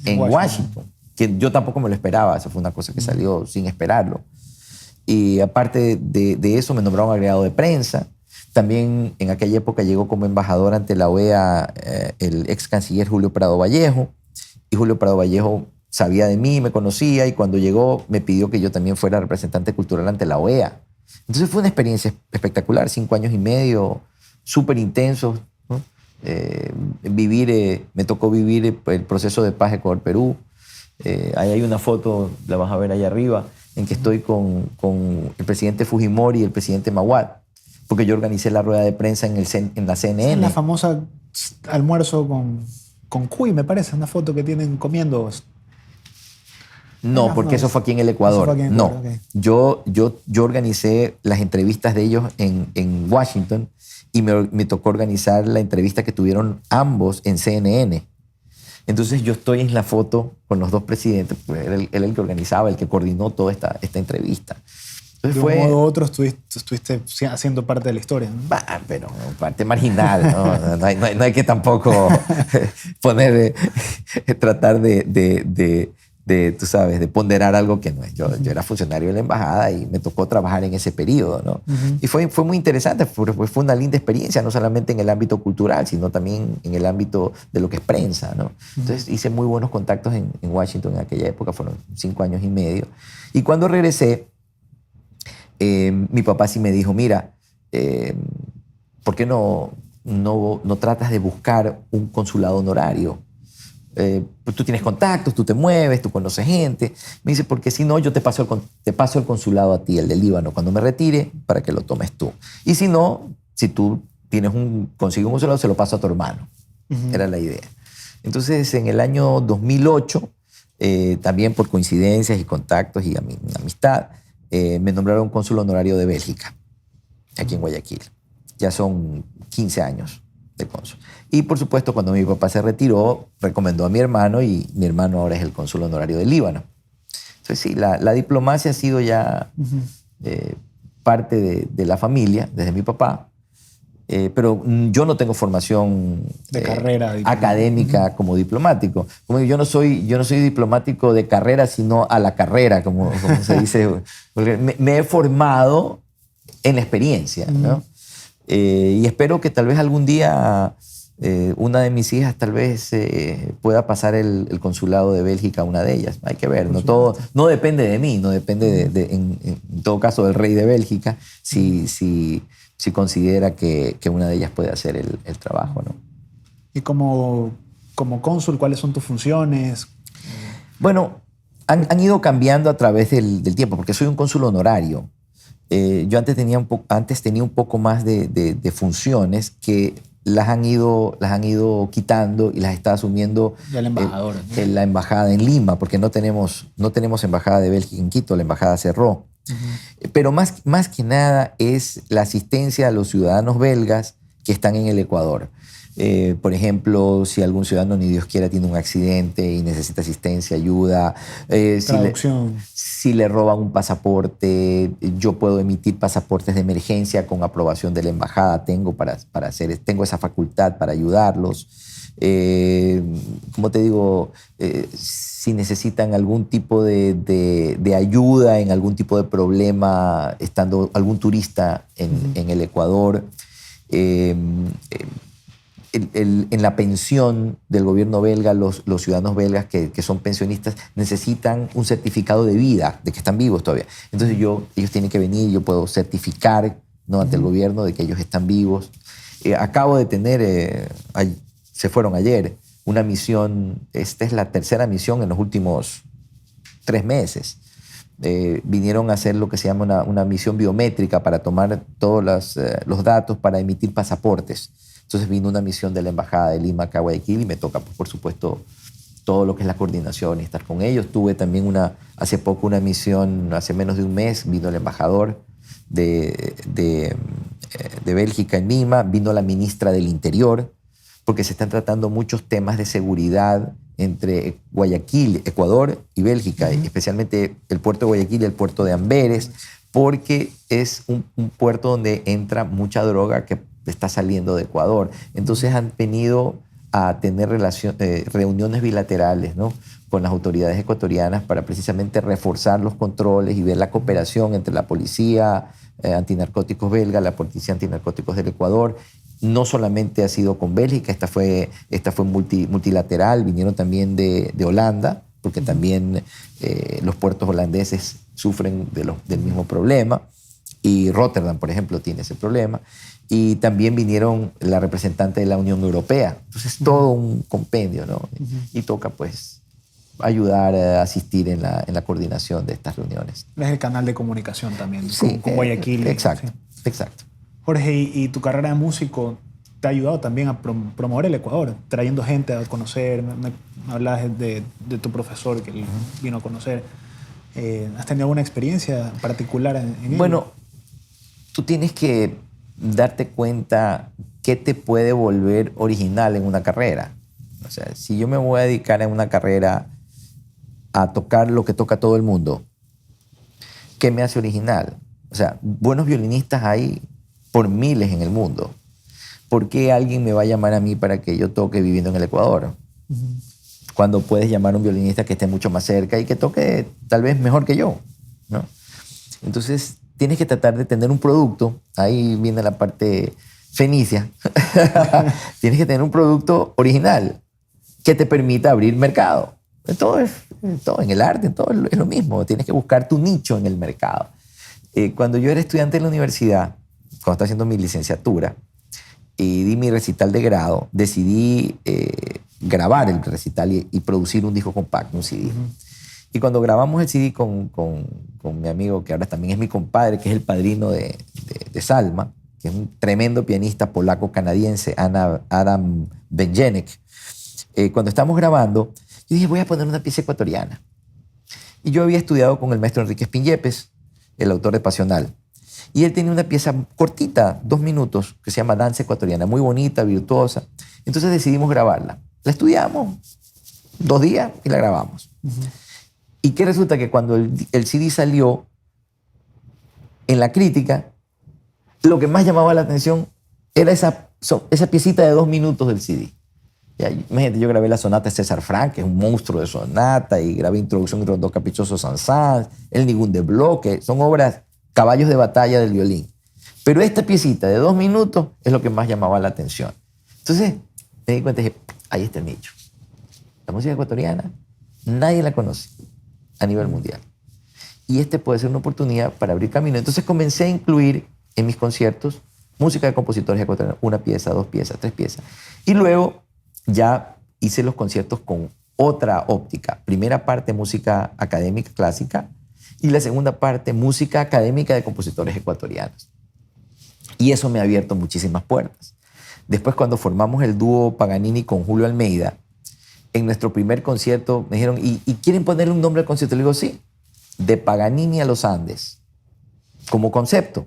en Washington, que yo tampoco me lo esperaba. Esa fue una cosa que salió sin esperarlo. Y aparte de eso, me nombraron agregado de prensa. También en aquella época llegó como embajador ante la OEA el ex canciller Julio Prado Vallejo. Y Julio Prado Vallejo sabía de mí, me conocía y cuando llegó me pidió que yo también fuera representante cultural ante la OEA. Entonces fue una experiencia espectacular, 5 años y medio, súper intensos, ¿no? Me tocó vivir el proceso de paz Ecuador-Perú. Ahí hay una foto, la vas a ver allá arriba, en que estoy con el presidente Fujimori y el presidente Mahuad. Porque yo organicé la rueda de prensa en la CNN. Es la famosa almuerzo con Cuy, me parece, una foto que tienen comiendo. No, Las porque eso nuevas. fue aquí en el Eso Ecuador. fue aquí en No, Ecuador, ok. yo organicé las entrevistas de ellos en Washington y me tocó organizar la entrevista que tuvieron ambos en CNN. Entonces yo estoy en la foto con los dos presidentes, pues él el que organizaba, el que coordinó toda esta entrevista. De Entonces un modo u fue, otro estuviste haciendo parte de la historia, ¿no? bah, pero parte marginal, ¿no? No hay que tampoco poner, tratar tú sabes, de ponderar algo que no es. Yo era funcionario de la embajada y me tocó trabajar en ese periodo, ¿no? Y fue muy interesante, fue una linda experiencia, no solamente en el ámbito cultural, sino también en el ámbito de lo que es prensa, ¿no? Entonces hice muy buenos contactos en Washington en aquella época, fueron 5 años y medio. Y cuando regresé, mi papá sí me dijo, mira, ¿por qué no tratas de buscar un consulado honorario? Pues tú tienes contactos, tú te mueves, tú conoces gente. Me dice, porque si no, yo te paso el consulado a ti, el del Líbano, cuando me retire, para que lo tomes tú. Y si no, si tú consigues un consulado, se lo paso a tu hermano. Era la idea. Entonces, en el año 2008, también por coincidencias y contactos y amistad, me nombraron cónsul honorario de Bélgica, aquí en Guayaquil. Ya son 15 años de cónsul. Y por supuesto, cuando mi papá se retiró, recomendó a mi hermano y mi hermano ahora es el cónsul honorario del Líbano. Entonces sí, la diplomacia ha sido ya parte de la familia, desde mi papá. Pero yo no tengo formación de carrera académica como diplomático. Como digo, yo no soy diplomático de carrera, sino a la carrera, como se dice. Porque me he formado en la experiencia, ¿no? Y espero que tal vez algún día una de mis hijas tal vez pueda pasar el consulado de Bélgica a una de ellas. Hay que ver. No depende de mí, no depende en todo caso del rey de Bélgica, si considera que una de ellas puede hacer el trabajo, ¿no? Y como cónsul, ¿cuáles son tus funciones? Bueno, han ido cambiando a través del tiempo, porque soy un cónsul honorario. Yo antes tenía un poco más de funciones que las han ido quitando y las está asumiendo Ya el embajador, ¿no? la embajada en Lima, porque no tenemos embajada de Bélgica en Quito, la embajada cerró. Pero más que nada es la asistencia a los ciudadanos belgas que están en el Ecuador. Por ejemplo, si algún ciudadano, ni Dios quiera, tiene un accidente y necesita asistencia, ayuda. Traducción. Si le roban un pasaporte, yo puedo emitir pasaportes de emergencia con aprobación de la embajada. Tengo esa facultad para ayudarlos. Como te digo, si necesitan algún tipo de ayuda en algún tipo de problema, estando algún turista en el Ecuador, en la pensión del gobierno belga, los ciudadanos belgas que son pensionistas necesitan un certificado de vida, de que están vivos todavía. Entonces ellos tienen que venir, yo puedo certificar, ¿no?, ante el gobierno de que ellos están vivos. Acabo de tener, se fueron ayer, una misión, esta es la tercera misión en los últimos 3 meses. Vinieron a hacer lo que se llama una misión biométrica para tomar todos los datos para emitir pasaportes. Entonces vino una misión de la Embajada de Lima acá a Guayaquil y me toca, por supuesto, todo lo que es la coordinación y estar con ellos. Tuve también hace poco una misión, hace menos de un mes, vino el embajador de Bélgica en Lima, vino la ministra del Interior, porque se están tratando muchos temas de seguridad entre Guayaquil, Ecuador y Bélgica, especialmente el puerto de Guayaquil y el puerto de Amberes, porque es un puerto donde entra mucha droga que está saliendo de Ecuador. Entonces han venido a tener reuniones bilaterales, ¿no?, con las autoridades ecuatorianas para precisamente reforzar los controles y ver la cooperación entre la policía antinarcóticos belga, la policía antinarcóticos del Ecuador. No solamente ha sido con Bélgica, esta fue multilateral, vinieron también de Holanda, porque también los puertos holandeses sufren del mismo problema, y Rotterdam, por ejemplo, tiene ese problema. Y también vinieron la representante de la Unión Europea. Entonces, todo un compendio, ¿no? Y toca, pues, ayudar a asistir en la coordinación de estas reuniones. Es el canal de comunicación también, Sí, con Guayaquil. Exacto, Sí. exacto. Jorge, ¿y tu carrera de músico te ha ayudado también a promover el Ecuador, trayendo gente a conocer. Hablabas de tu profesor que él vino a conocer. ¿Has tenido alguna experiencia particular en ello? Bueno, tú tienes que darte cuenta qué te puede volver original en una carrera. O sea, si yo me voy a dedicar en una carrera a tocar lo que toca todo el mundo, ¿qué me hace original? O sea, buenos violinistas hay por miles en el mundo. ¿Por qué alguien me va a llamar a mí para que yo toque viviendo en el Ecuador? Cuando puedes llamar a un violinista que esté mucho más cerca y que toque tal vez mejor que yo, ¿no? Entonces, tienes que tratar de tener un producto. Ahí viene la parte fenicia. Tienes que tener un producto original que te permita abrir mercado. Todo, en el arte, en todo es lo mismo. Tienes que buscar tu nicho en el mercado. Cuando yo era estudiante en la universidad, cuando estaba haciendo mi licenciatura y di mi recital de grado, decidí grabar el recital y producir un disco compacto, un CD. Y cuando grabamos el CD con mi amigo, que ahora también es mi compadre, que es el padrino de Salma, que es un tremendo pianista polaco-canadiense, Adam Benjenek, cuando estábamos grabando, yo dije, voy a poner una pieza ecuatoriana. Y yo había estudiado con el maestro Enrique Espín-Yepes, el autor de Pasional. Y él tenía una pieza cortita, 2 minutos, que se llama Danza Ecuatoriana, muy bonita, virtuosa. Entonces decidimos grabarla. La estudiamos 2 días y la grabamos. Y que resulta que cuando el CD salió, en la crítica, lo que más llamaba la atención era esa piecita de 2 minutos del CD. Ya, imagínate, yo grabé la sonata de César Franck, que es un monstruo de sonata, y grabé Introducción y Rondó Caprichoso Saint-Saëns, El Nigún de Bloque, son obras, caballos de batalla del violín. Pero esta piecita de 2 minutos es lo que más llamaba la atención. Entonces me di cuenta y dije, ahí está el nicho. La música ecuatoriana, nadie la conoce a nivel mundial. Y este puede ser una oportunidad para abrir camino. Entonces comencé a incluir en mis conciertos música de compositores ecuatorianos, 1 pieza, 2 piezas, 3 piezas. Y luego ya hice los conciertos con otra óptica. Primera parte, música académica clásica, y la segunda parte, música académica de compositores ecuatorianos. Y eso me ha abierto muchísimas puertas. Después, cuando formamos el dúo Paganini con Julio Almeida, en nuestro primer concierto me dijeron, ¿y quieren ponerle un nombre al concierto? Le digo, sí, de Paganini a los Andes, como concepto.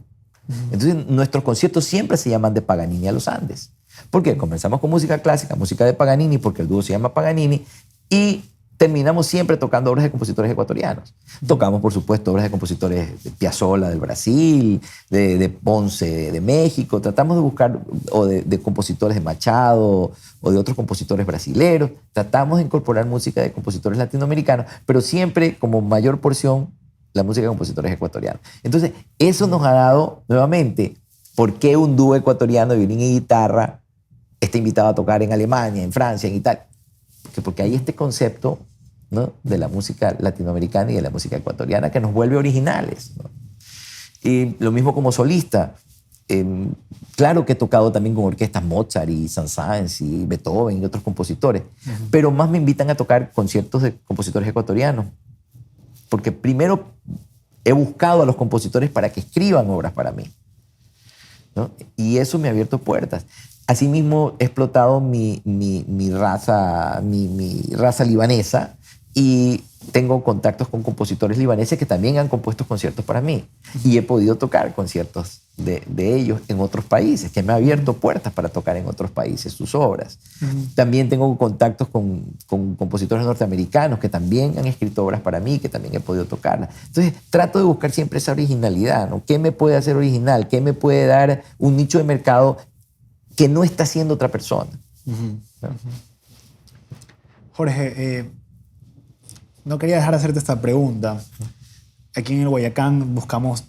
Entonces, nuestros conciertos siempre se llaman de Paganini a los Andes. ¿Por qué? Comenzamos con música clásica, música de Paganini, porque el dúo se llama Paganini, y terminamos siempre tocando obras de compositores ecuatorianos. Tocamos, por supuesto, obras de compositores de Piazzolla del Brasil, de Ponce de México. Tratamos de buscar, o de compositores de Machado, o de otros compositores brasileros. Tratamos de incorporar música de compositores latinoamericanos, pero siempre como mayor porción la música de compositores ecuatorianos. Entonces, eso nos ha dado, nuevamente, ¿por qué un dúo ecuatoriano de violín y guitarra está invitado a tocar en Alemania, en Francia, en Italia? Porque hay este concepto, ¿no?, de la música latinoamericana y de la música ecuatoriana que nos vuelve originales, ¿no? Y lo mismo como solista. Claro que he tocado también con orquestas Mozart y Saint-Saëns y Beethoven y otros compositores, pero más me invitan a tocar conciertos de compositores ecuatorianos, porque primero he buscado a los compositores para que escriban obras para mí, ¿no? Y eso me ha abierto puertas. Asimismo, he explotado mi raza libanesa, y tengo contactos con compositores libaneses que también han compuesto conciertos para mí. Y he podido tocar conciertos de ellos en otros países, que me ha abierto puertas para tocar en otros países sus obras. También tengo contactos con compositores norteamericanos que también han escrito obras para mí, que también he podido tocarlas. Entonces, trato de buscar siempre esa originalidad, ¿no? ¿Qué me puede hacer original? ¿Qué me puede dar un nicho de mercado que no está haciendo otra persona? ¿No? Jorge, no quería dejar de hacerte esta pregunta. Aquí en el Guayacán buscamos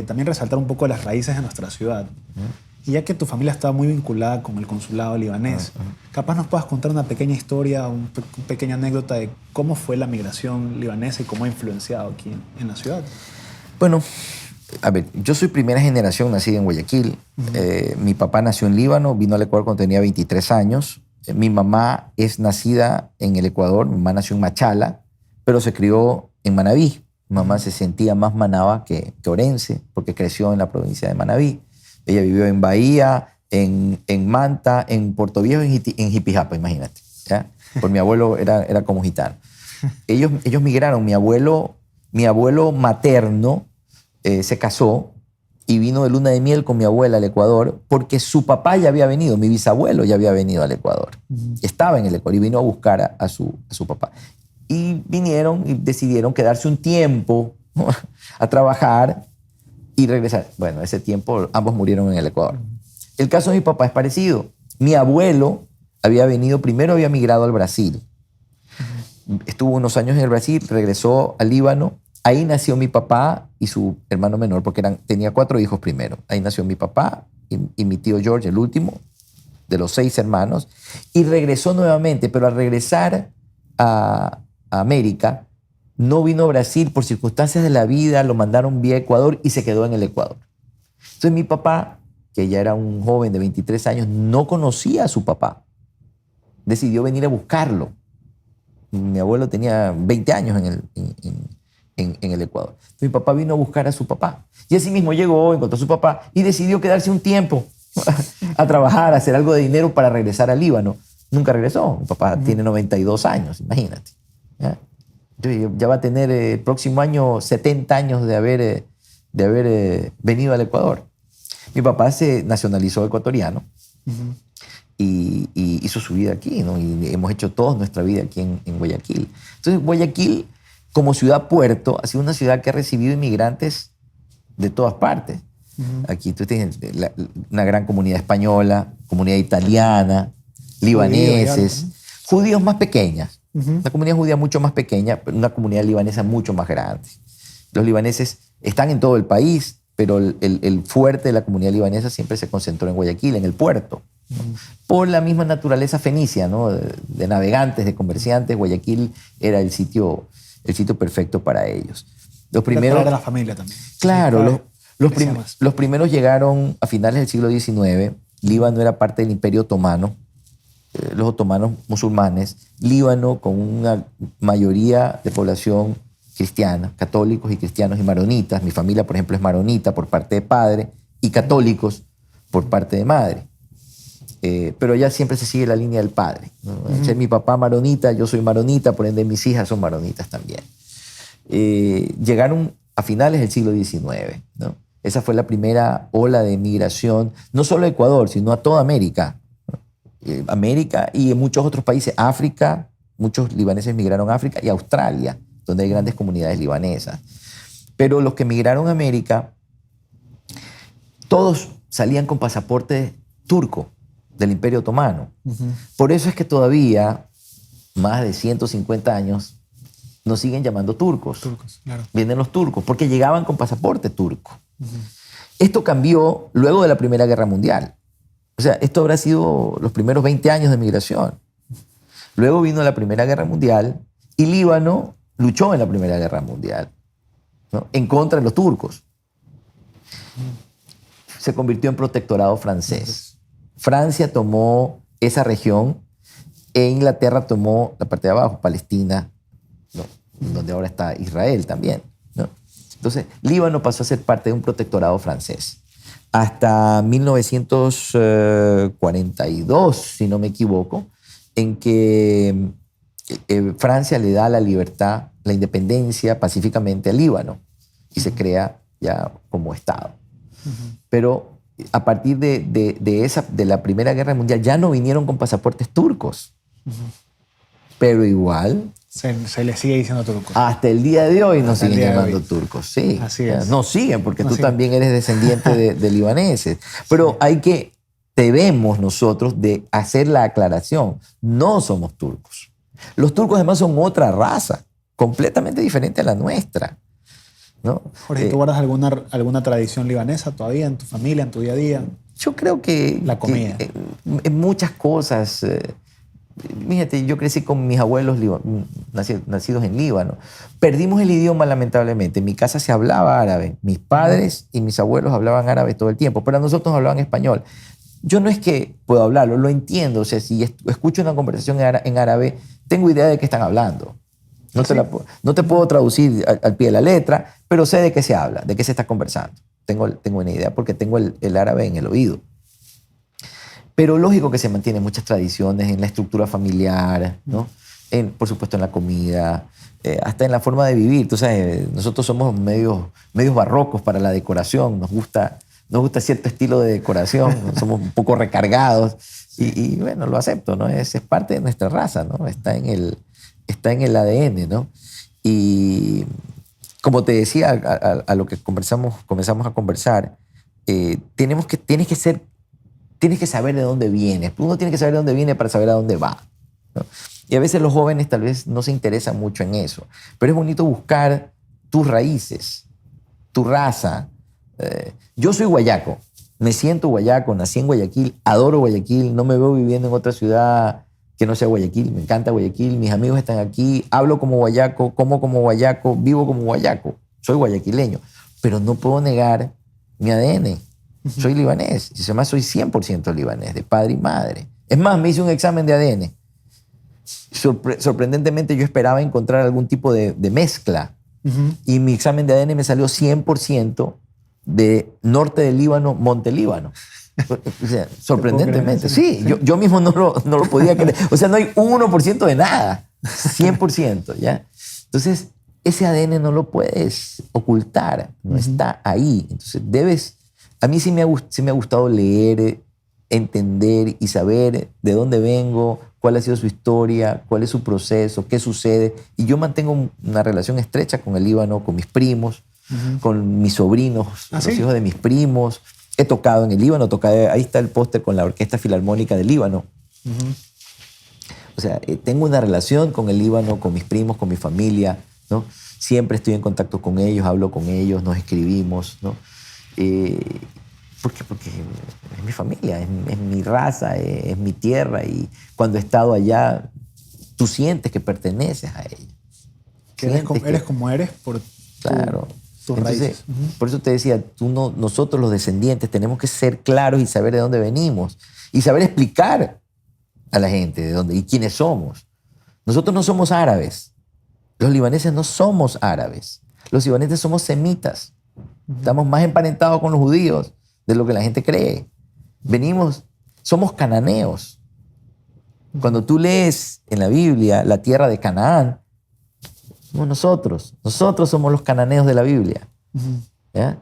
también resaltar un poco las raíces de nuestra ciudad. Y ya que tu familia está muy vinculada con el consulado libanés, capaz nos puedas contar una pequeña historia, una pequeña anécdota de cómo fue la migración libanesa y cómo ha influenciado aquí en la ciudad. Bueno, a ver, yo soy primera generación nacida en Guayaquil. Mi papá nació en Líbano, vino al Ecuador cuando tenía 23 años. Mi mamá es nacida en el Ecuador, mi mamá nació en Machala, pero se crió en Manabí. Mi mamá se sentía más manaba que orense, porque creció en la provincia de Manabí. Ella vivió en Bahía, en Manta, en Puerto Viejo, en Jipijapa, imagínate. ¿Ya? Por mi abuelo era como gitano. Ellos migraron. Mi abuelo materno se casó y vino de luna de miel con mi abuela al Ecuador porque su papá ya había venido, mi bisabuelo ya había venido al Ecuador. Estaba en el Ecuador y vino a buscar a su papá. Y vinieron y decidieron quedarse un tiempo a trabajar y regresar. Bueno, ese tiempo ambos murieron en el Ecuador. El caso de mi papá es parecido. Mi abuelo primero había migrado al Brasil. Estuvo unos años en el Brasil, regresó al Líbano. Ahí nació mi papá y su hermano menor, porque tenía 4 hijos primero. Ahí nació mi papá y mi tío George, el último de los 6 hermanos. Y regresó nuevamente, pero al regresar a América, no vino a Brasil por circunstancias de la vida, lo mandaron vía Ecuador y se quedó en el Ecuador. Entonces mi papá, que ya era un joven de 23 años, no conocía a su papá. Decidió venir a buscarlo. Mi abuelo tenía 20 años en el Ecuador. Entonces mi papá vino a buscar a su papá. Y así mismo llegó, encontró a su papá y decidió quedarse un tiempo a trabajar, a hacer algo de dinero para regresar al Líbano. Nunca regresó. Mi papá tiene 92 años, imagínate. Ya va a tener el próximo año 70 años de haber venido al Ecuador. Mi papá se nacionalizó ecuatoriano y hizo su vida aquí, ¿no? Y hemos hecho toda nuestra vida aquí en Guayaquil. Entonces, Guayaquil, como ciudad-puerto, ha sido una ciudad que ha recibido inmigrantes de todas partes. Aquí tú tienes una gran comunidad española, comunidad italiana, libaneses, judíos más pequeñas. Una comunidad judía mucho más pequeña, pero una comunidad libanesa mucho más grande. Los libaneses están en todo el país, pero el fuerte de la comunidad libanesa siempre se concentró en Guayaquil, en el puerto. Por la misma naturaleza fenicia, ¿no? De navegantes, de comerciantes, Guayaquil era el sitio perfecto para ellos. Los primeros, para la familia también. Claro, los primeros llegaron a finales del siglo XIX. Líbano era parte del Imperio Otomano. Los otomanos musulmanes, Líbano con una mayoría de población cristiana, católicos y cristianos y maronitas. Mi familia, por ejemplo, es maronita por parte de padre y católicos por parte de madre. Pero allá siempre se sigue la línea del padre, ¿no? Mi papá maronita, yo soy maronita, por ende mis hijas son maronitas también. Llegaron a finales del siglo XIX, ¿no? Esa fue la primera ola de migración, no solo a Ecuador, sino a toda América. América y en muchos otros países. África, muchos libaneses migraron a África y a Australia, donde hay grandes comunidades libanesas. Pero los que migraron a América, todos salían con pasaporte turco del Imperio Otomano. Por eso es que todavía, más de 150 años, nos siguen llamando turcos. Claro. Vienen los turcos, porque llegaban con pasaporte turco. Esto cambió luego de la Primera Guerra Mundial. O sea, esto habrá sido los primeros 20 años de migración. Luego vino la Primera Guerra Mundial y Líbano luchó en la Primera Guerra Mundial, ¿no? En contra de los turcos. Se convirtió en protectorado francés. Francia tomó esa región e Inglaterra tomó la parte de abajo, Palestina, ¿no? Donde ahora está Israel también, ¿no? Entonces, Líbano pasó a ser parte de un protectorado francés. Hasta 1942, si no me equivoco, en que Francia le da la libertad, la independencia pacíficamente al Líbano y se crea ya como Estado. Pero a partir de la Primera Guerra Mundial ya no vinieron con pasaportes turcos, pero igual se le sigue diciendo turco. hasta el día de hoy nos siguen llamando turcos. Sí, así es. Nos siguen porque Nos tú siguen. también eres descendiente de libaneses. Pero debemos nosotros de hacer la aclaración. No somos turcos. Los turcos además son otra raza, completamente diferente a la nuestra, ¿no? Jorge, ¿tú guardas alguna tradición libanesa todavía en tu familia, en tu día a día? Yo creo que... La comida. En muchas cosas... Fíjate, yo crecí con mis abuelos nacidos en Líbano. Perdimos el idioma, lamentablemente. En mi casa se hablaba árabe. Mis padres y mis abuelos hablaban árabe todo el tiempo, pero nosotros hablaban español. Yo no es que puedo hablarlo, lo entiendo. O sea, si escucho una conversación en árabe, tengo idea de qué están hablando. No te puedo traducir al pie de la letra, pero sé de qué se habla, de qué se está conversando. Tengo una idea porque tengo el árabe en el oído. Pero lógico que se mantienen muchas tradiciones en la estructura familiar, ¿no? Por supuesto en la comida, hasta en la forma de vivir. Tú sabes, nosotros somos medios barrocos para la decoración, nos gusta cierto estilo de decoración, somos un poco recargados y bueno, lo acepto, ¿no? Es parte de nuestra raza, ¿no? Está en el ADN, ¿no? Y como te decía, a lo que comenzamos a conversar, tienes que saber de dónde vienes. Uno tiene que saber de dónde viene para saber a dónde va, ¿no? Y a veces los jóvenes tal vez no se interesan mucho en eso, pero es bonito buscar tus raíces, tu raza. Yo soy guayaco, me siento guayaco, nací en Guayaquil, adoro Guayaquil, no me veo viviendo en otra ciudad que no sea Guayaquil, me encanta Guayaquil, mis amigos están aquí, hablo como guayaco, como guayaco, vivo como guayaco, soy guayaquileño, pero no puedo negar mi ADN. Soy libanés, y además soy 100% libanés, de padre y madre. Es más, me hice un examen de ADN. Sorprendentemente yo esperaba encontrar algún tipo de mezcla, y mi examen de ADN me salió 100% de norte del Líbano, monte Líbano. O sea, sorprendentemente. Sí, yo mismo no lo podía creer. O sea, no hay 1% de nada. 100%, ¿ya? Entonces, ese ADN no lo puedes ocultar. No está ahí. Entonces, a mí sí me ha gustado leer, entender y saber de dónde vengo, cuál ha sido su historia, cuál es su proceso, qué sucede. Y yo mantengo una relación estrecha con el Líbano, con mis primos, con mis sobrinos, los hijos de mis primos. He tocado en el Líbano, ahí está el póster con la Orquesta Filarmónica del Líbano. O sea, tengo una relación con el Líbano, con mis primos, con mi familia, ¿no? Siempre estoy en contacto con ellos, hablo con ellos, nos escribimos, ¿no? Porque es mi familia, es mi raza, es mi tierra, y cuando he estado allá, tú sientes que perteneces a ella. Eres como eres por claro. tus Entonces, raíces. por eso te decía, nosotros los descendientes tenemos que ser claros y saber de dónde venimos y saber explicar a la gente de dónde y quiénes somos. Nosotros no somos árabes. Los libaneses no somos árabes. Los libaneses somos semitas. Estamos más emparentados con los judíos de lo que la gente cree. Somos cananeos. Cuando tú lees en la Biblia la tierra de Canaán, somos nosotros. Nosotros somos los cananeos de la Biblia. ¿Ya?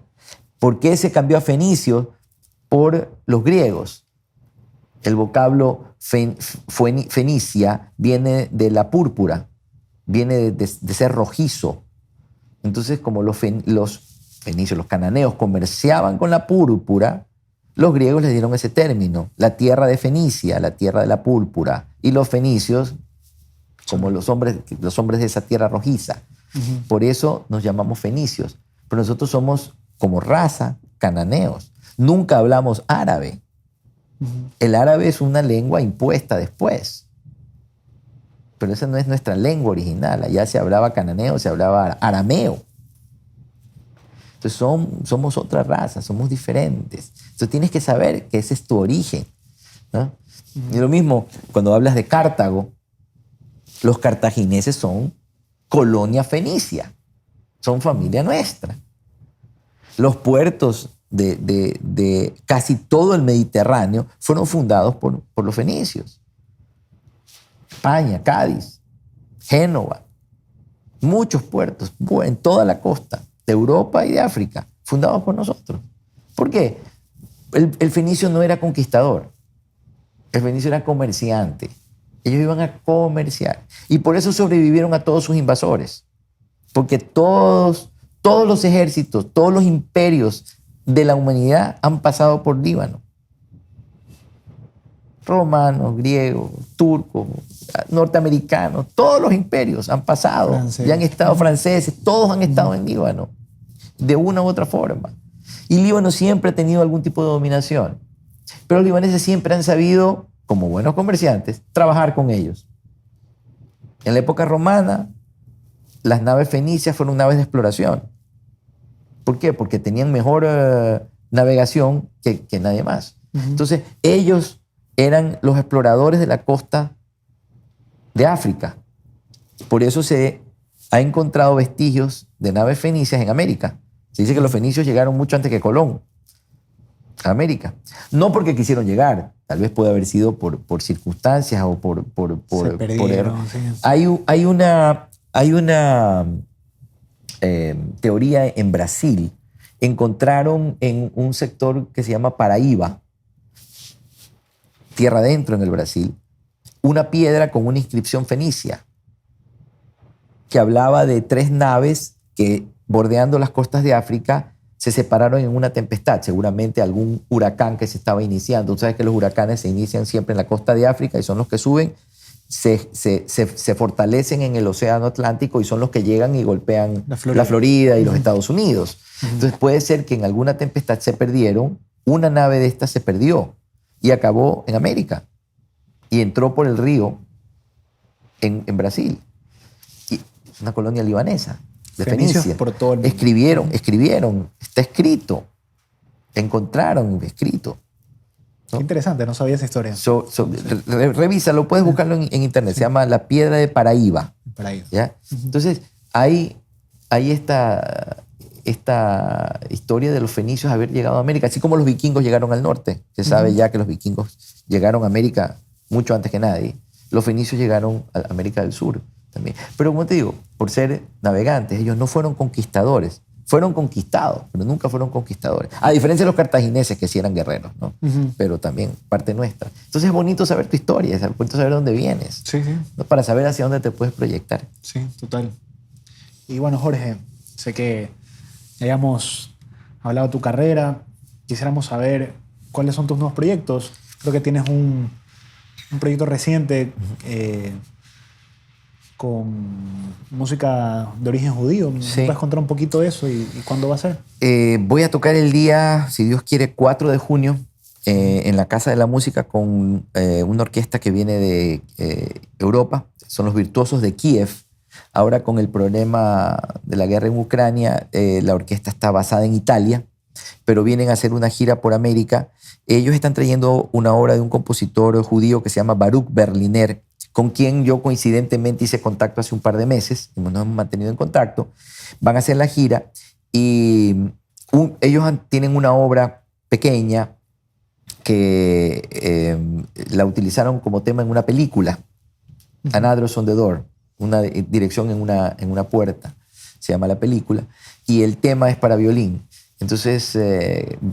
¿Por qué se cambió a fenicio por los griegos? El vocablo fenicia viene de la púrpura, viene de ser rojizo. Entonces, como los fenicios, los cananeos, comerciaban con la púrpura, los griegos les dieron ese término, la tierra de Fenicia, la tierra de la púrpura. Y los fenicios, como los hombres de esa tierra rojiza. Por eso nos llamamos fenicios. Pero nosotros somos, como raza, cananeos. Nunca hablamos árabe. El árabe es una lengua impuesta después. Pero esa no es nuestra lengua original. Allá se hablaba cananeo, se hablaba arameo. Entonces somos otra raza, somos diferentes. Entonces tienes que saber que ese es tu origen, ¿no? Y lo mismo cuando hablas de Cartago. Los cartagineses son colonia fenicia, son familia nuestra. Los puertos de casi todo el Mediterráneo fueron fundados por los fenicios. España, Cádiz, Génova, muchos puertos en toda la costa de Europa y de África, fundados por nosotros. ¿Por qué? El fenicio no era conquistador, el fenicio era comerciante. Ellos iban a comerciar. Y por eso sobrevivieron a todos sus invasores. Porque todos los ejércitos, todos los imperios de la humanidad han pasado por Líbano. Romanos, griegos, turcos, norteamericanos, todos los imperios han pasado. Francés. Y han estado franceses, todos han estado en Líbano, de una u otra forma. Y Líbano siempre ha tenido algún tipo de dominación. Pero los libaneses siempre han sabido, como buenos comerciantes, trabajar con ellos. En la época romana, las naves fenicias fueron naves de exploración. ¿Por qué? Porque tenían mejor navegación que nadie más. Entonces, ellos eran los exploradores de la costa de África. Por eso se ha encontrado vestigios de naves fenicias en América. Se dice que los fenicios llegaron mucho antes que Colón. a América. No porque quisieron llegar, tal vez puede haber sido por circunstancias o por Se perdieron, error. sí. Hay una teoría en Brasil. Encontraron en un sector que se llama Paraíba, tierra adentro en el Brasil, una piedra con una inscripción fenicia que hablaba de 3 naves que, bordeando las costas de África, se separaron en una tempestad, seguramente algún huracán que se estaba iniciando. Tú sabes que los huracanes se inician siempre en la costa de África y son los que suben, se fortalecen en el océano Atlántico y son los que llegan y golpean la Florida y los Estados Unidos. Entonces puede ser que en alguna tempestad se perdieron, una nave de estas se perdió y acabó en América y entró por el río en Brasil. Y es una colonia libanesa de Fenicia. Por todo el mundo. Escribieron, está escrito, encontraron escrito. Qué interesante, no sabía esa historia. Revísalo, puedes buscarlo en internet, se llama La Piedra de Paraíba. Paraíba. ¿Ya? Entonces, hay esta historia de los fenicios haber llegado a América, así como los vikingos llegaron al norte. Se sabe ya que los vikingos llegaron a América mucho antes que nadie. Los fenicios llegaron a América del Sur también. Pero como te digo, por ser navegantes, ellos no fueron conquistadores. Fueron conquistados, pero nunca fueron conquistadores. A diferencia de los cartagineses, que sí eran guerreros, ¿no? Pero también parte nuestra. Entonces es bonito saber tu historia, es bonito saber dónde vienes. Sí, sí. ¿No? Para saber hacia dónde te puedes proyectar. Sí, total. Y bueno, Jorge, sé que ya hayamos hablado de tu carrera. Quisiéramos saber cuáles son tus nuevos proyectos. Creo que tienes un proyecto reciente con música de origen judío. Sí. ¿Puedes contar un poquito de eso y cuándo va a ser? Voy a tocar el día, si Dios quiere, 4 de junio en la Casa de la Música con una orquesta que viene de Europa. Son los Virtuosos de Kiev. Ahora con el problema de la guerra en Ucrania, la orquesta está basada en Italia, pero vienen a hacer una gira por América. Ellos están trayendo una obra de un compositor judío que se llama Baruch Berliner, con quien yo coincidentemente hice contacto hace un par de meses, y nos hemos mantenido en contacto. Van a hacer la gira y ellos tienen una obra pequeña que la utilizaron como tema en una película, An Address on the Door, una dirección en una puerta, se llama la película, y el tema es para violín. Entonces,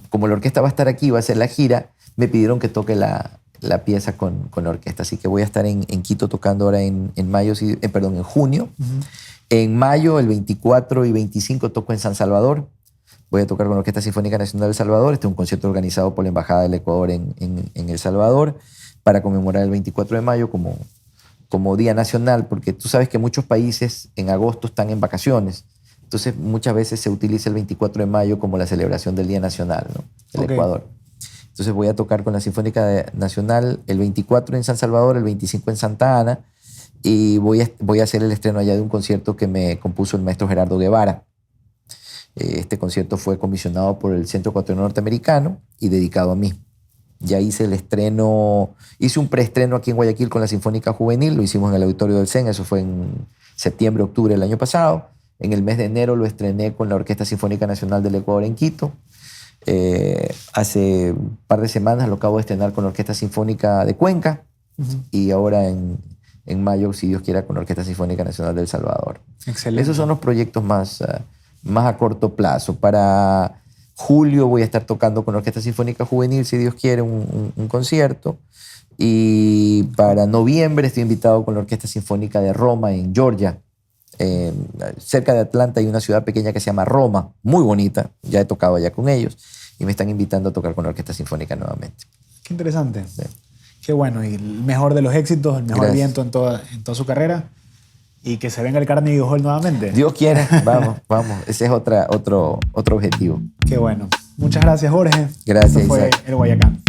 como la orquesta va a estar aquí, va a hacer la gira, me pidieron que toque la pieza con la orquesta. Así que voy a estar en Quito tocando ahora en junio. En mayo, el 24 y 25, toco en San Salvador. Voy a tocar con la Orquesta Sinfónica Nacional de El Salvador. Este es un concierto organizado por la Embajada del Ecuador en El Salvador para conmemorar el 24 de mayo como Día Nacional, porque tú sabes que muchos países en agosto están en vacaciones. Entonces, muchas veces se utiliza el 24 de mayo como la celebración del Día Nacional, ¿no? del Ecuador. Entonces voy a tocar con la Sinfónica Nacional el 24 en San Salvador, el 25 en Santa Ana, y voy a hacer el estreno allá de un concierto que me compuso el maestro Gerardo Guevara. Este concierto fue comisionado por el Centro Ecuatoriano Norteamericano y dedicado a mí. Ya hice el estreno, hice un preestreno aquí en Guayaquil con la Sinfónica Juvenil, lo hicimos en el Auditorio del CEN, eso fue en septiembre, octubre del año pasado. En el mes de enero lo estrené con la Orquesta Sinfónica Nacional del Ecuador en Quito. Hace un par de semanas lo acabo de estrenar con la Orquesta Sinfónica de Cuenca y ahora en mayo, si Dios quiera, con la Orquesta Sinfónica Nacional de El Salvador. Excelente. Esos son los proyectos más a corto plazo. Para julio voy a estar tocando con la Orquesta Sinfónica Juvenil, si Dios quiere, un concierto. Y para noviembre estoy invitado con la Orquesta Sinfónica de Roma en Georgia. Cerca de Atlanta hay una ciudad pequeña que se llama Roma, muy bonita, ya he tocado allá con ellos y me están invitando a tocar con la Orquesta Sinfónica nuevamente. Qué interesante. Sí. Qué bueno, y el mejor de los éxitos, el mejor Gracias. viento en toda su carrera y que se venga el Carnegie Hall nuevamente. Dios quiera, vamos, ese es otro objetivo. Qué bueno. Muchas gracias, Jorge. Gracias, Esto fue Isaac. El Guayacán.